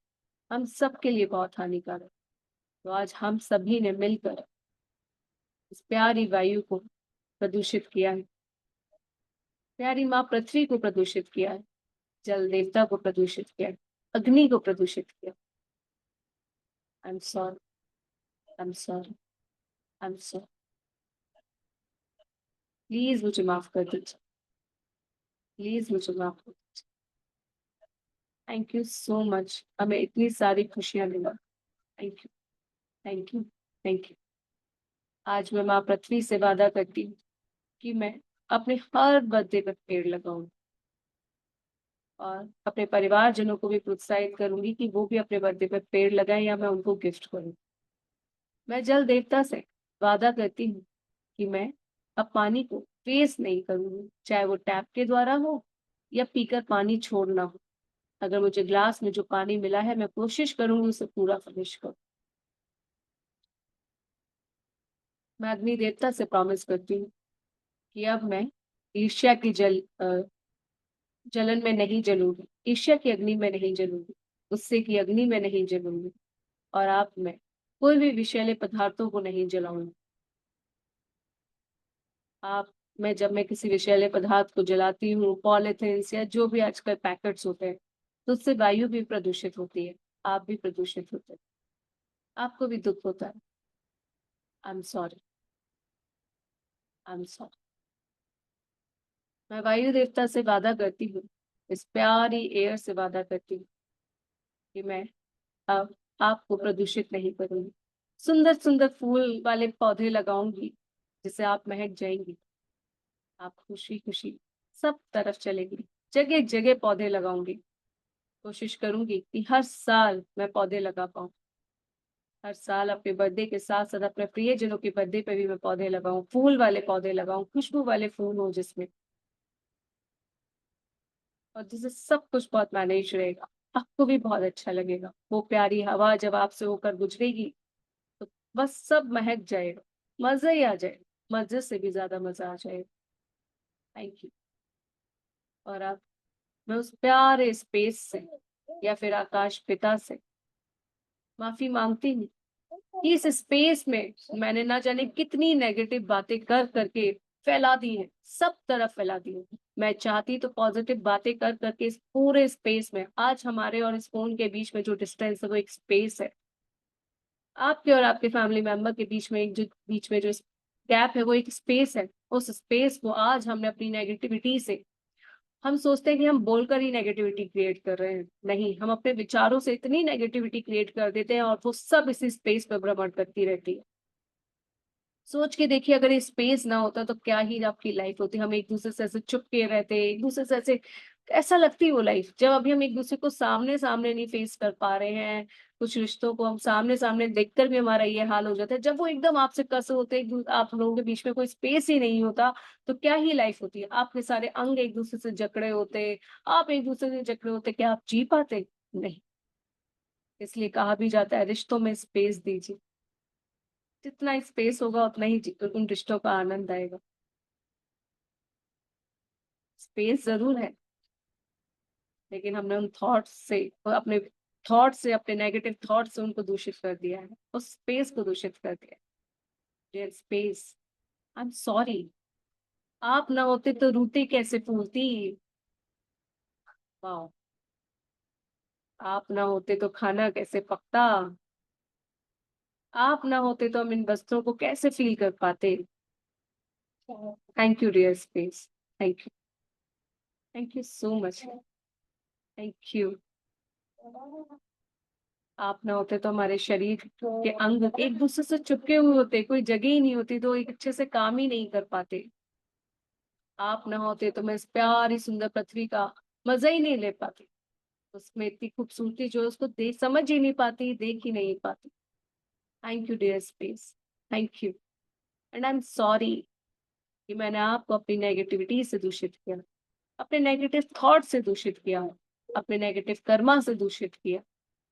हम सबके लिए बहुत हानिकारक। तो आज हम सभी ने मिलकर इस प्यारी वायु को प्रदूषित किया है, प्यारी माँ पृथ्वी को प्रदूषित किया है, जल देवता को प्रदूषित किया है, अग्नि को प्रदूषित किया। आई am sorry, I am sorry, I am sorry. Please मुझे माफ कर दीजिए, प्लीज मुझे माफ कर दीजिए। थैंक यू सो मच, हमें इतनी सारी खुशियां मिला। Thank you, thank you, thank you. आज मैं माँ पृथ्वी से वादा करती हूँ कि मैं अपने हर बर्थडे पर पेड़ लगाऊंगी, और अपने परिवारजनों को भी प्रोत्साहित करूंगी कि वो भी अपने बर्थडे पर पेड़ लगाएं या मैं उनको गिफ्ट करूं। मैं जल देवता से वादा करती हूँ कि मैं अब पानी को वेस्ट नहीं करूंगी, चाहे वो टैप के द्वारा हो या पीकर पानी छोड़ना हो। अगर मुझे ग्लास में जो पानी मिला है, मैं कोशिश करूंगी उसे पूरा फिनिश करूं। मैं अग्नि देवता से प्रॉमिस करती हूँ कि अब मैं ईर्ष्या की जलन में नहीं जलूंगी, ईर्ष्या की अग्नि में नहीं जलूंगी, गुस्से की अग्नि में नहीं जलूंगी, और आप में कोई भी विषैले पदार्थों को नहीं जलाऊंगी। आप मैं किसी विषैले पदार्थ को जलाती हूँ, पॉलिथिन्स या जो भी आजकल पैकेट्स होते हैं, तो उससे वायु भी प्रदूषित होती है, आप भी प्रदूषित होते हैं, आपको भी दुख होता है। I am sorry, I am sorry. मैं वायु देवता से वादा करती हूँ, इस प्यारी एयर से वादा करती हूँ कि मैं अब आपको प्रदूषित नहीं करूंगी। सुंदर सुंदर फूल वाले पौधे लगाऊंगी जिससे आप महक जाएंगी। आप खुशी खुशी सब तरफ चलेंगी, जगह जगह पौधे लगाऊंगी। कोशिश करूंगी कि हर साल मैं पौधे लगा पाऊं। हर साल अपने बर्थडे के साथ साथ अपने प्रियजनों के बर्थडे पे भी मैं पौधे लगाऊं, फूल वाले पौधे लगाऊं, खुशबू वाले फूल हो जिसमें, और जिससे सब कुछ बहुत मैनेज रहेगा। आपको भी बहुत अच्छा लगेगा। वो प्यारी हवा जब आपसे होकर गुजरेगी तो बस सब महक जाएगा, मजा ही आ जाएगा, मजे से भी ज्यादा मजा आ जाएगा। Thank you. और अब मैं उस प्यारे स्पेस से या फिर आकाश पिता से माफी मांगती हूँ कि इस स्पेस में मैंने ना जाने कितनी नेगेटिव बातें कर करके फैला दी है, सब तरफ फैला दी है। मैं चाहती तो पॉजिटिव बातें कर करके इस पूरे स्पेस में, आज हमारे और इस फोन के बीच में जो डिस्टेंस है वो एक स्पेस है, आपके और आपके फैमिली मेंबर के बीच में जो गैप है वो एक स्पेस है। उस स्पेस को आज हमने अपनी नेगेटिविटी से, हम सोचते हैं कि हम बोलकर ही नेगेटिविटी क्रिएट कर रहे हैं, नहीं, हम अपने विचारों से इतनी नेगेटिविटी क्रिएट कर देते हैं और वो सब इसी स्पेस पर भ्रमण करती रहती है। सोच के देखिए, अगर ये स्पेस ना होता तो क्या ही आपकी लाइफ होती। हम एक दूसरे से ऐसे चुप के रहते, एक दूसरे से ऐसे, ऐसा लगती वो लाइफ जब अभी हम एक दूसरे को सामने सामने नहीं फेस कर पा रहे हैं। कुछ रिश्तों को हम सामने सामने देखकर भी हमारा ये हाल हो जाता है, जब वो एकदम आपसे कस होते, आप लोगों के बीच में कोई स्पेस ही नहीं होता, तो क्या ही लाइफ होती है। आपके सारे अंग एक दूसरे से जकड़े होते, आप एक दूसरे से जकड़े होते, क्या आप जी पाते? नहीं। इसलिए कहा भी जाता है, रिश्तों में स्पेस दीजिए। जितना स्पेस होगा उतना ही उन रिश्तों का आनंद आएगा। स्पेस जरूर है, लेकिन हमने उन थॉट्स से, अपने थॉट से, अपने नेगेटिव थॉट से उनको दूषित कर दिया है, उस स्पेस को दूषित कर दिया है। Space, I am sorry. आप ना होते तो रूटी कैसे फूलती? वाह। आप ना होते तो खाना कैसे पकता? आप ना होते तो हम इन वस्त्रों को कैसे फील कर पाते? Thank you dear space, thank you so much, thank you. आप ना होते तो हमारे शरीर के अंग एक दूसरे से चिपके हुए होते, कोई जगह ही नहीं होती, तो एक अच्छे से काम ही नहीं कर पाते। आप ना होते तो मैं इस प्यारी सुंदर पृथ्वी का मजा ही नहीं ले पाती, उसमें इतनी खूबसूरती जो है उसको देख समझ ही नहीं पाती, देख ही नहीं पाती। Thank you dear space, thank you. And I am sorry कि मैंने आपको अपनी नेगेटिविटी से दूषित किया, अपने नेगेटिव थॉट से दूषित किया, अपने नेगेटिव कर्मा से दूषित किया,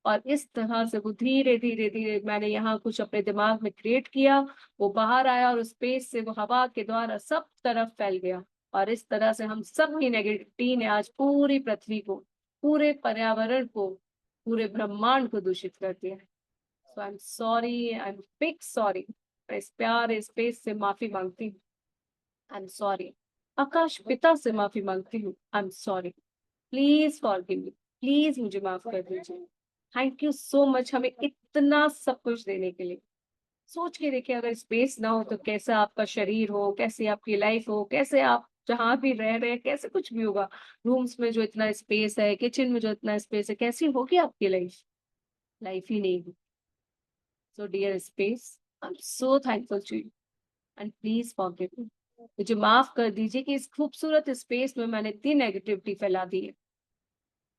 और इस तरह से वो धीरे धीरे धीरे मैंने यहाँ कुछ अपने दिमाग में क्रिएट किया, वो बाहर आया और स्पेस से वो हवा के द्वारा सब तरफ फैल गया, और इस तरह से हम सब की नेगेटिविटी ने आज पूरी पृथ्वी को, पूरे पर्यावरण को, पूरे ब्रह्मांड को दूषित कर दिया है। So I am sorry, I am big sorry. मैं इस प्यारे स्पेस से माफी मांगती हूँ, आई एम सॉरी। आकाश पिता से माफी मांगती हूँ, आई am sorry. Please forgive me, please मुझे माफ कर दीजिए। थैंक यू सो मच हमें इतना सब कुछ देने के लिए। सोच के देखिए, अगर स्पेस ना हो तो कैसा आपका शरीर हो, कैसे आपकी लाइफ हो, कैसे आप जहाँ भी रह रहे हैं, कैसे कुछ भी होगा। रूम्स में जो इतना स्पेस है, किचन में जो इतना स्पेस है, कैसी होगी आपकी लाइफ? लाइफ ही नहीं होगी। So dear space, I am so thankful to you and please forgive me. मुझे माफ कर दीजिए कि इस खूबसूरत स्पेस में मैंने इतनी नेगेटिविटी फैला दी है।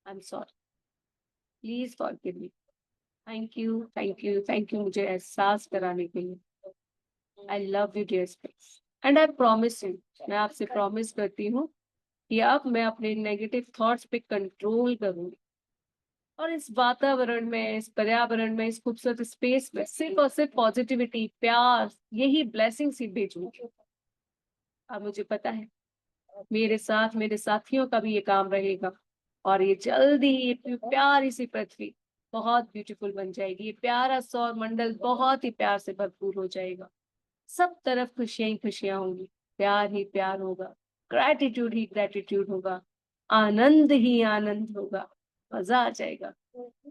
I am sorry, please forgive me. Thank you, thank you, thank you मुझे एहसास कराने के लिए। I love you dear space and I promise you, मैं आपसे प्रॉमिस करती हूँ कि अब मैं अपने नेगेटिव थॉट्स पे कंट्रोल करूंगी और इस वातावरण में, इस पर्यावरण में, इस खूबसूरत स्पेस में सिर्फ और सिर्फ पॉजिटिविटी, प्यार, यही ब्लेसिंग्स ही भेजूंगी। अब मुझे पता है मेरे साथ मेरे साथियों का भी ये काम रहेगा और ये जल्दी ही ये प्यारी सी पृथ्वी बहुत ब्यूटीफुल बन जाएगी। ये प्यारा सौर मंडल बहुत ही प्यार से भरपूर हो जाएगा। सब तरफ खुशियां ही खुशियां होंगी, प्यार ही प्यार होगा, ग्रैटिट्यूड ही ग्रैटिट्यूड होगा, आनंद ही आनंद होगा। मजा आ जाएगा,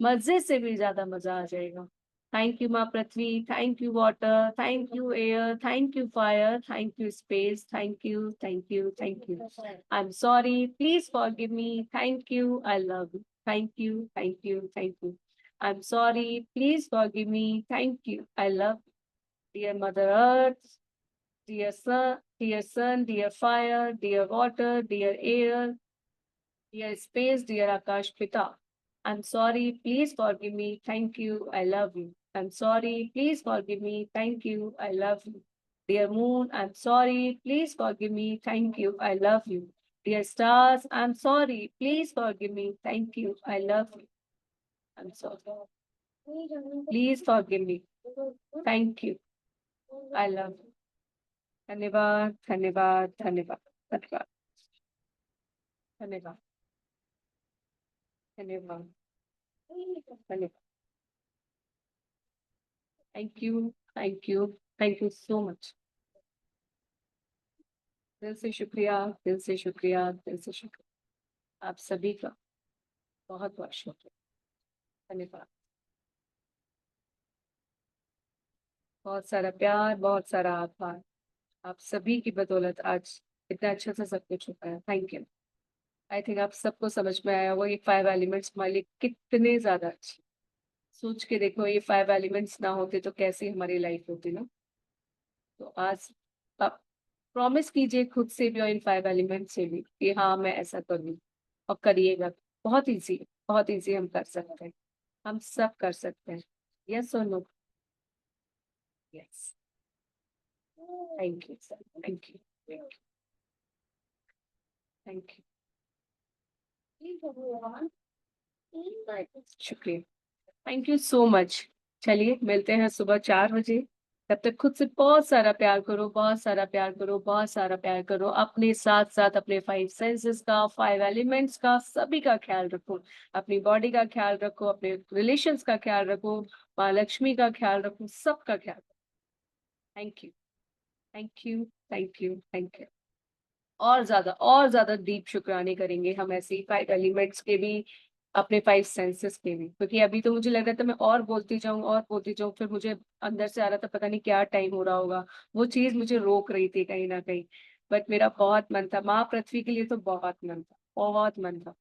मजे से भी ज्यादा मजा आ जाएगा। थैंक यू माँ पृथ्वी, thank you water, thank you air, thank you fire, thank you space, thank you, thank you, thank you. I am sorry, please forgive me. Thank you, I love you. Thank you, thank you, thank you. I am sorry, please forgive me. Thank you, I love you. Dear mother earth, dear sun, dear fire, dear water, dear air, dear space, dear Akash Pita. I'm sorry, please forgive me. Thank you, I love you. I'm sorry, please forgive me. Thank you, I love you. Dear moon, I'm sorry, please forgive me. Thank you, I love you. Dear stars, I'm sorry, please forgive me. Thank you, I love you. I'm sorry. Please forgive me. Thank you, I love you. धन्यवाद, धन्यवाद, धन्यवाद, धन्यवाद, धन्यवाद, धन्यवाद, धन्यवाद। Thank you, thank you, thank you so much. दिल से शुक्रिया, दिल से शुक्रिया, दिल से शुक्रिया आप सभी का। बहुत बहुत शुक्रिया, धन्यवाद। बहुत सारा प्यार, बहुत सारा आभार। आप सभी की बदौलत आज इतना अच्छा सा सब कुछ हो पाया। Thank you. आई थिंक आप सबको समझ में आया होगा ये 5 एलिमेंट्स हमारे लिए कितने ज्यादा अच्छे। सोच के देखो, ये 5 एलिमेंट्स ना होते तो कैसी हमारी लाइफ होती ना। तो आज आप प्रॉमिस कीजिए खुद से भी और इन 5 एलिमेंट से भी कि हाँ मैं ऐसा करूँ और करिएगा। बहुत इजी है, बहुत इजी, हम कर सकते हैं, हम सब कर सकते हैं। यस और no? Yes. Thank you sir, thank you, thank you, शुक्रिया, थैंक यू सो मच। चलिए मिलते हैं सुबह 4 बजे। तब तक खुद से बहुत सारा प्यार करो, बहुत सारा प्यार करो, बहुत सारा प्यार करो। अपने साथ साथ अपने 5 सेंसेस का, 5 एलिमेंट्स का, सभी का ख्याल रखो। अपनी बॉडी का ख्याल रखो, अपने रिलेशंस का ख्याल रखो, माँ लक्ष्मी का ख्याल रखो, सबका ख्याल रखो। Thank you, thank you, thank you, thank you. और ज्यादा डीप शुक्राने करेंगे हम ऐसे ही 5 एलिमेंट्स के भी, अपने 5 सेंसेस के भी। क्योंकि अभी तो मुझे लग रहा था मैं और बोलती जाऊं और बोलती जाऊं, फिर मुझे अंदर से आ रहा था पता नहीं क्या टाइम हो रहा होगा। वो चीज मुझे रोक रही थी कहीं ना कहीं। बट मेरा बहुत मन था, माँ पृथ्वी के लिए तो बहुत मन था, बहुत मन था।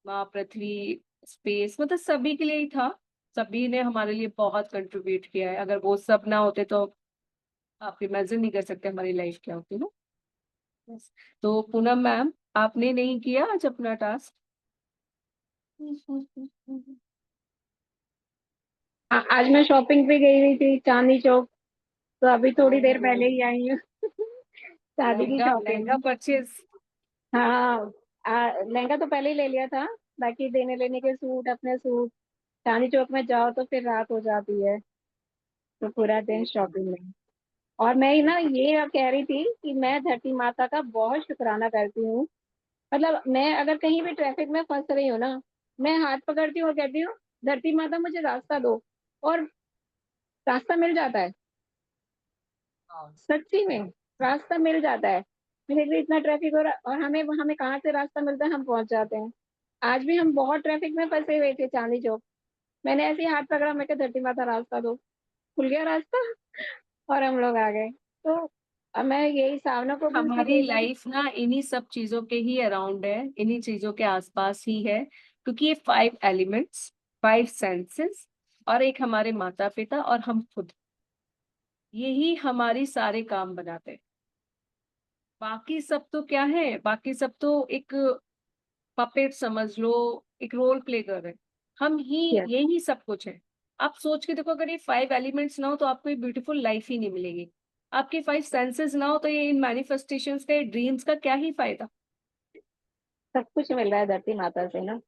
माँ पृथ्वी, स्पेस, मतलब सभी के लिए ही था। सभी ने हमारे लिए बहुत कंट्रीब्यूट किया है। अगर वो सब ना होते तो आप इमेजिन नहीं कर सकते हमारी लाइफ क्या होती ना। Yes. तो पूनम मैम, आपने नहीं किया आज अपना टास्क? आज मैं शॉपिंग पे गई हुई थी चांदनी चौक। तो अभी थोड़ी देर पहले ही आई हूँ। शादी की लहंगा लहंगा शॉपिंग। परचेज। हाँ। लहंगा तो पहले ही ले लिया था। बाकी देने लेने के सूट, अपने सूट। चांदनी चौक में जाओ तो फिर रात हो जाती है। तो पूरा दिन शॉपिंग में। और मैं ना ये अब कह रही थी कि मैं धरती माता का बहुत शुक्राना करती हूँ। मतलब मैं अगर कहीं भी ट्रैफिक में फंस रही हूँ ना, मैं हाथ पकड़ती हूँ और कहती हूँ धरती माता मुझे रास्ता दो। और रास्ता मिल जाता है। सच्ची में रास्ता मिल जाता है। मेरे लिए इतना ट्रैफिक हो रहा है और हमें हमें कहाँ से रास्ता मिलता है, हम पहुंच जाते हैं। आज भी हम बहुत ट्रैफिक में फंसे हुए थे चांदनी चौक। मैंने ऐसे ही हाथ पकड़ा, मैं कहा धरती माता रास्ता दो, खुल गया रास्ता और हम लोग आ गए। तो अब मैं यही सावना को भी उससे हमारी यही बोली। लाइफ ना इन्हीं सब चीजों के ही अराउंड है, इन्हीं चीजों के आसपास ही है, क्योंकि ये 5 एलिमेंट्स, 5 सेंसेस, और एक हमारे माता पिता और हम खुद, यही हमारी सारे काम बनाते हैं। बाकी सब तो क्या है, बाकी सब तो एक पपेट समझ लो, एक रोल प्ले कर रहे हैं। हम ही, Yes, यही सब कुछ है। आप सोच के देखो, अगर ये 5 एलिमेंट्स ना हो तो आपको ये ब्यूटीफुल लाइफ ही नहीं मिलेगी। आपके 5 सेंसेस ना हो तो ये इन मैनिफेस्टेशंस का, ड्रीम्स का क्या ही फायदा। सब कुछ मिल रहा है धरती माता से ना।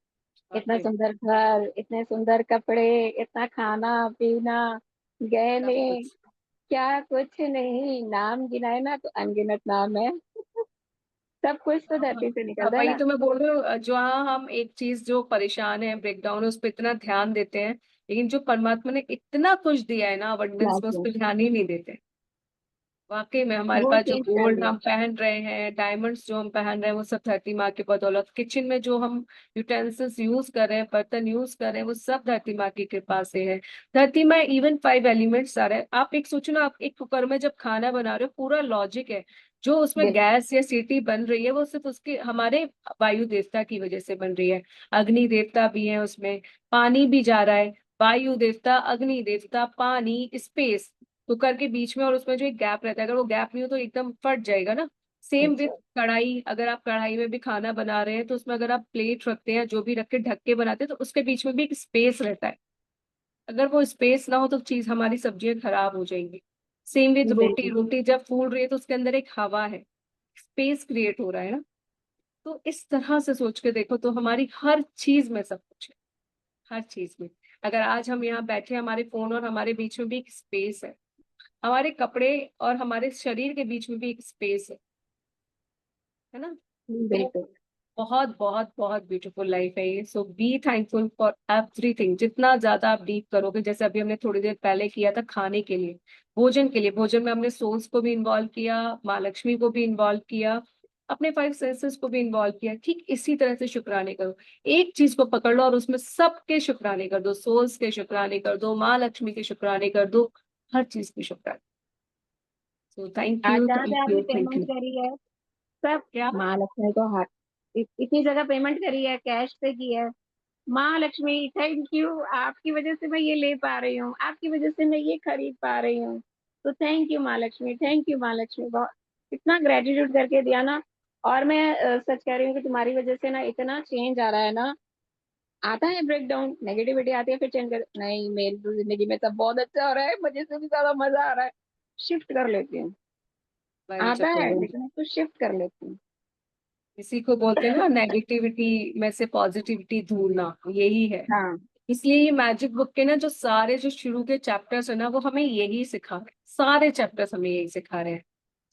इतना वाकई में, सुंदर घर, इतने सुंदर कपड़े, इतना खाना पीना, सब गहने, कुछ। क्या कुछ नहीं, नाम गिनाए ना तो अनगिनत नाम है। सब कुछ तो हाँ, धरती से अब निकलता है वही ना। तो मैं बोल रही हूँ, जो हाँ हम एक चीज जो परेशान है, ब्रेकडाउन है, उस पर इतना ध्यान देते हैं, लेकिन जो परमात्मा ने इतना कुछ दिया है ना अबंडेंस में, उस क्लास पर ध्यान ही नहीं देते। वाकई में हमारे वो पास जो चेंज कर गोल्ड दिया। हम पहन रहे हैं, डायमंड्स जो हम पहन रहे हैं, वो सब धरती माँ की बदौलत। किचन में जो हम यूटेंसिल्स यूज कर रहे हैं, बर्तन यूज कर रहे हैं, वो सब धरती माँ की कृपा से है। धरती माँ इवन 5 एलिमेंट्स आ रहे हैं। आप एक सोचो ना, आप एक कुकर में जब खाना बना रहे हो, पूरा लॉजिक है। जो उसमें बिल्कुल। गैस या सीटी बन रही है, वो सिर्फ उसके हमारे वायु देवता की वजह से बन रही है। अग्नि देवता भी है उसमें, पानी भी जा रहा है, वायु देवता, अग्नि देवता, पानी, स्पेस, कुकर के बीच में, और उसमें जो एक गैप रहता है, अगर वो गैप नहीं हो तो एकदम फट जाएगा ना। सेम विथ अच्छा। कढ़ाई, अगर आप कढ़ाई में भी खाना बना रहे हैं तो उसमें अगर आप प्लेट रखते हैं, जो भी रख के ढक के बनाते हैं, तो उसके बीच में भी एक स्पेस रहता है। अगर वो स्पेस ना हो तो चीज, हमारी सब्जियां खराब हो जाएंगी। सेम विथ रोटी, बिल्कुल। रोटी जब फूल रही है तो उसके अंदर एक हवा है, स्पेस क्रिएट हो रहा है ना। तो इस तरह से सोच के देखो तो हमारी हर चीज में सब कुछ है, हर चीज में। अगर आज हम यहाँ बैठे, हमारे फोन और हमारे बीच में भी एक स्पेस है, हमारे कपड़े और हमारे शरीर के बीच में भी एक स्पेस है ना। तो बिल्कुल। बहुत बहुत बहुत ब्यूटीफुल लाइफ है ये। सो बी थैंकफुल फॉर एवरीथिंग। जितना ज्यादा आप डीप करोगे, जैसे अभी हमने थोड़ी देर पहले किया था खाने के लिए, भोजन के लिए, भोजन में हमने सोल्स को भी इन्वॉल्व किया, माँ लक्ष्मी को भी इन्वॉल्व किया, अपने 5 सेंसेस को भी इन्वॉल्व किया। ठीक इसी तरह से शुक्राने करो। एक चीज को पकड़ लो और उसमें सबके शुक्राने कर दो, सोल्स के शुक्राने कर दो, माँ लक्ष्मी के शुक्राने कर दो, हर चीज के शुक्राने। सो थैंक आज यू, जहाँ पे थैंक आपने यू, थैंक पेमेंट यू। करी है, सब क्या? माँ लक्ष्मी को हाथ, इतनी जगह पेमेंट करी है, कैश से की है। माँ लक्ष्मी थैंक यू, आपकी वजह से मैं ये ले पा रही हूँ, आपकी वजह से मैं ये खरीद पा रही हूँ। तो थैंक यू माँ लक्ष्मी, थैंक यू माँ लक्ष्मी, बहुत इतना ग्रेटिट्यूड करके दिया ना। और मैं सच कह रही हूँ कि तुम्हारी वजह से ना इतना चेंज आ रहा है ना। आता है ब्रेकडाउन, नेगेटिविटी आती है, फिर चेंज कर, नहीं मेरी तो जिंदगी में सब बहुत अच्छा हो रहा है, मुझे से भी ज्यादा मजा आ रहा है, शिफ्ट कर लेती हूँ। वही आता जब बोल है रही हूँ, लेकिन उसको शिफ्ट कर लेती हूँ। इसी को बोलते हैं ना नेगेटिविटी में से पॉजिटिविटी ढूंढना, यही है। हाँ। इसलिए ये मैजिक बुक के ना जो सारे जो शुरू के चैप्टर्स है ना, वो हमें यही सिखा रहे हैं, सारे चैप्टर्स हमें यही सिखा रहे हैं।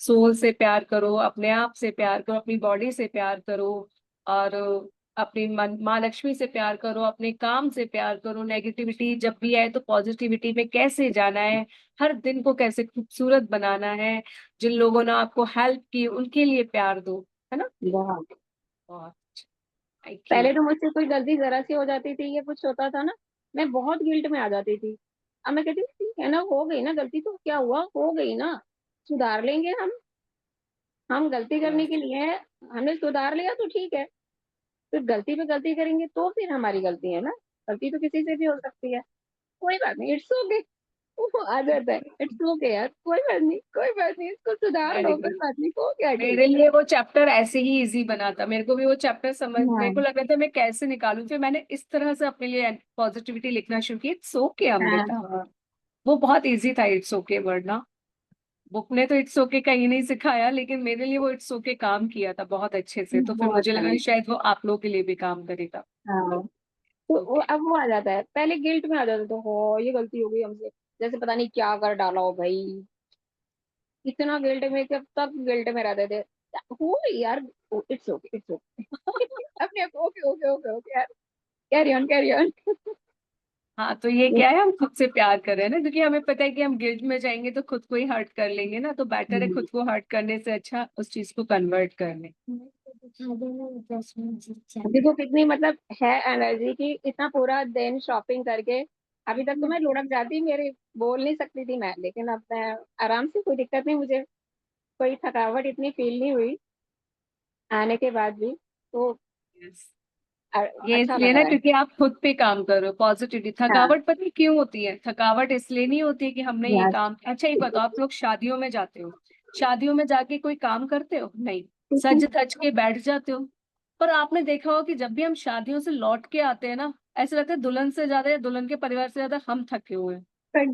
सोल से प्यार करो, अपने आप से प्यार करो, अपनी बॉडी से प्यार करो, और अपनी माँ लक्ष्मी से प्यार करो, अपने काम से प्यार करो, नेगेटिविटी जब भी आए तो पॉजिटिविटी में कैसे जाना है, हर दिन को कैसे खूबसूरत बनाना है, जिन लोगों ने आपको हेल्प की उनके लिए प्यार दो, है ना। बहुत। बहुत। Thank you. पहले तो मुझसे कोई गलती जरा सी हो जाती थी या कुछ होता था ना, मैं बहुत गिल्ट में आ जाती थी। अब मैं कहती थी ठीक है ना, हो गई ना गलती तो क्या हुआ, हो गई ना, सुधार लेंगे हम गलती करने के लिए हैं, हमने सुधार लिया तो ठीक है। फिर गलती पे गलती करेंगे तो फिर हमारी गलती है ना। गलती तो किसी से भी हो सकती है, कोई बात नहीं, इट्स ओके। वो आ जाता है, इट्स ओके यार, कोई बात नहीं, कोई बात नहीं, इसको सुधार वेरी लो, कोई गुड। बात नहीं, हो गया ठीक मेरे लिए वो चैप्टर ऐसे ही इजी बना था, मेरे को भी वो चैप्टर समझ, है। मेरे को हाँ। लग रहा था मैं कैसे निकालूं, फिर मैंने इस तरह से अपने लिए पॉजिटिविटी लिखना शुरू की। इट्स ओके हाँ। अमृता। हाँ। वो बहुत इजी था इट्स ओके वर्ड ना। बुक ने तो इट्स ओके कहीं नहीं सिखाया, लेकिन मेरे लिए वो इट्स ओके काम किया था बहुत अच्छे से, तो फिर बहुत मुझे लगा काम। कि शायद वो आप लोगों के लिए भी काम करेगा। हाँ। तो ओके। अब वो आ जाता है, पहले गिल्ट में आ जाता तो हो ये गलती हो गई हमसे, जैसे पता नहीं क्या कर डाला हो भाई, इतना गिल्ट में, कब तक गिल्ट में रहते थे। हो गई यार, इट्स ओके, इट्स ओके। अपने आप ओके ओके ओके ओके यार, कैरी ऑन कैरी ऑन। हाँ, तो ये क्या है, हम खुद से प्यार कर रहे हैं ना, क्योंकि हमें पता है कि हम गिल्ट में जाएंगे तो खुद को ही हर्ट कर लेंगे ना, तो बेटर है खुद को हर्ट करने से अच्छा उस चीज को कन्वर्ट कर लें। देखो कितनी मतलब है एनर्जी की, इतना पूरा दिन शॉपिंग करके। अभी तक तो मैं लुढ़क जाती, मेरे बोल नहीं सकती थी मैं, लेकिन अब मैं आराम से, कोई दिक्कत नहीं मुझे, कोई थकावट इतनी फील नहीं हुई आने के बाद भी। तो Yes. अ- ये अच्छा इसलिए लग ना रहा है। क्योंकि आप खुद पे काम कर रहे हो पॉजिटिवली। हाँ। थकावट पता है क्यों होती है? थकावट इसलिए नहीं होती है कि हमने ये यस। काम। अच्छा ये बताओ, आप लोग शादियों में जाते हो, शादियों में जाके कोई काम करते हो? नहीं, सज धज के बैठ जाते हो। पर आपने देखा होगा कि जब भी हम शादियों से लौट के आते हैं ना, ऐसा लगता है दुल्हन से ज्यादा या दुल्हन के परिवार से ज्यादा हम थके हुए हैं।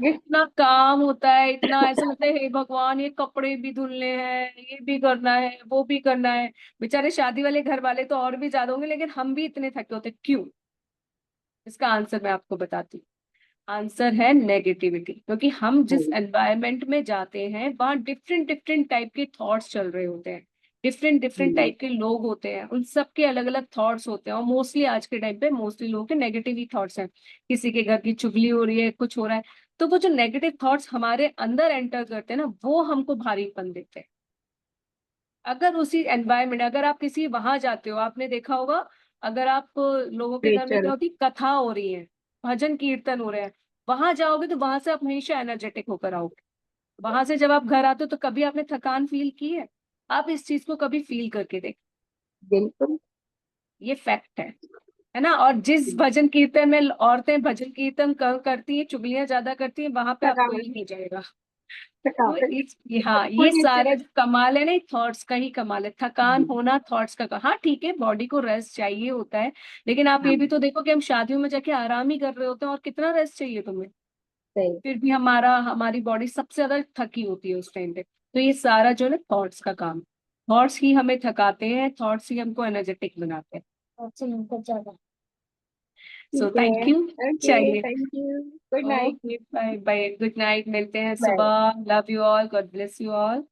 इतना काम होता है, इतना ऐसा लगता है हे भगवान, ये कपड़े भी धुलने हैं, ये भी करना है, वो भी करना है। बेचारे शादी वाले घर वाले तो और भी ज्यादा होंगे, लेकिन हम भी इतने थके होते क्यों? इसका आंसर मैं आपको बताती हूँ। आंसर है नेगेटिविटी। क्योंकि हम जिस एनवायरनमेंट में जाते हैं वहाँ डिफरेंट डिफरेंट टाइप के थॉट्स चल रहे होते हैं, डिफरेंट डिफरेंट टाइप के लोग होते हैं, उन सबके अलग अलग थॉट्स होते हैं। और मोस्टली आज के टाइम पे मोस्टली लोगों के नेगेटिव ही थॉट्स हैं। किसी के घर की चुगली हो रही है, कुछ हो रहा है, तो वो जो नेगेटिव थॉट्स हमारे अंदर एंटर करते हैं ना, वो हमको भारीपन देते हैं। अगर उसी एनवायरमेंट, अगर आप किसी वहां जाते हो, आपने देखा होगा, अगर आप लोगों के घर में स्पिरिचुअल। क्या होती, कथा हो रही है, भजन कीर्तन हो रहे हैं, वहां जाओगे तो वहां से आप हमेशा एनर्जेटिक होकर आओगे। वहां से जब आप घर आते हो तो कभी आपने थकान फील की है? आप इस चीज को कभी फील करके देख, बिल्कुल। ये फैक्ट है ना। और जिस भजन कीर्तन में औरतें भजन कीर्तन करती हैं, चुगलियां ज्यादा करती हैं, वहां पे आपको थकावट। यही नहीं जाएगा। तो थकावट। हाँ, ये कोई सारा ऐसे। जो कमाल है ना, थॉट्स का ही कमाल है। थकान होना थॉट्स का। हाँ ठीक है, बॉडी को रेस्ट चाहिए होता है, लेकिन आप ये हाँ। भी तो देखो कि हम शादियों में जाके आराम ही कर रहे होते हैं, और कितना रेस्ट चाहिए तुम्हें? सही। फिर भी हमारी बॉडी सबसे ज्यादा थकी होती है उस टाइम पे। तो ये सारा जो है ना थॉट्स का काम। थॉट्स ही हमें थकाते हैं, थॉट्स ही हमको एनर्जेटिक बनाते हैं। सो ठीक थैंक है। यू। ओके, चलिए, thank you. Good night. Okay, bye bye, good night, मिलते हैं बाय। सुबह। Love you all, god bless you all.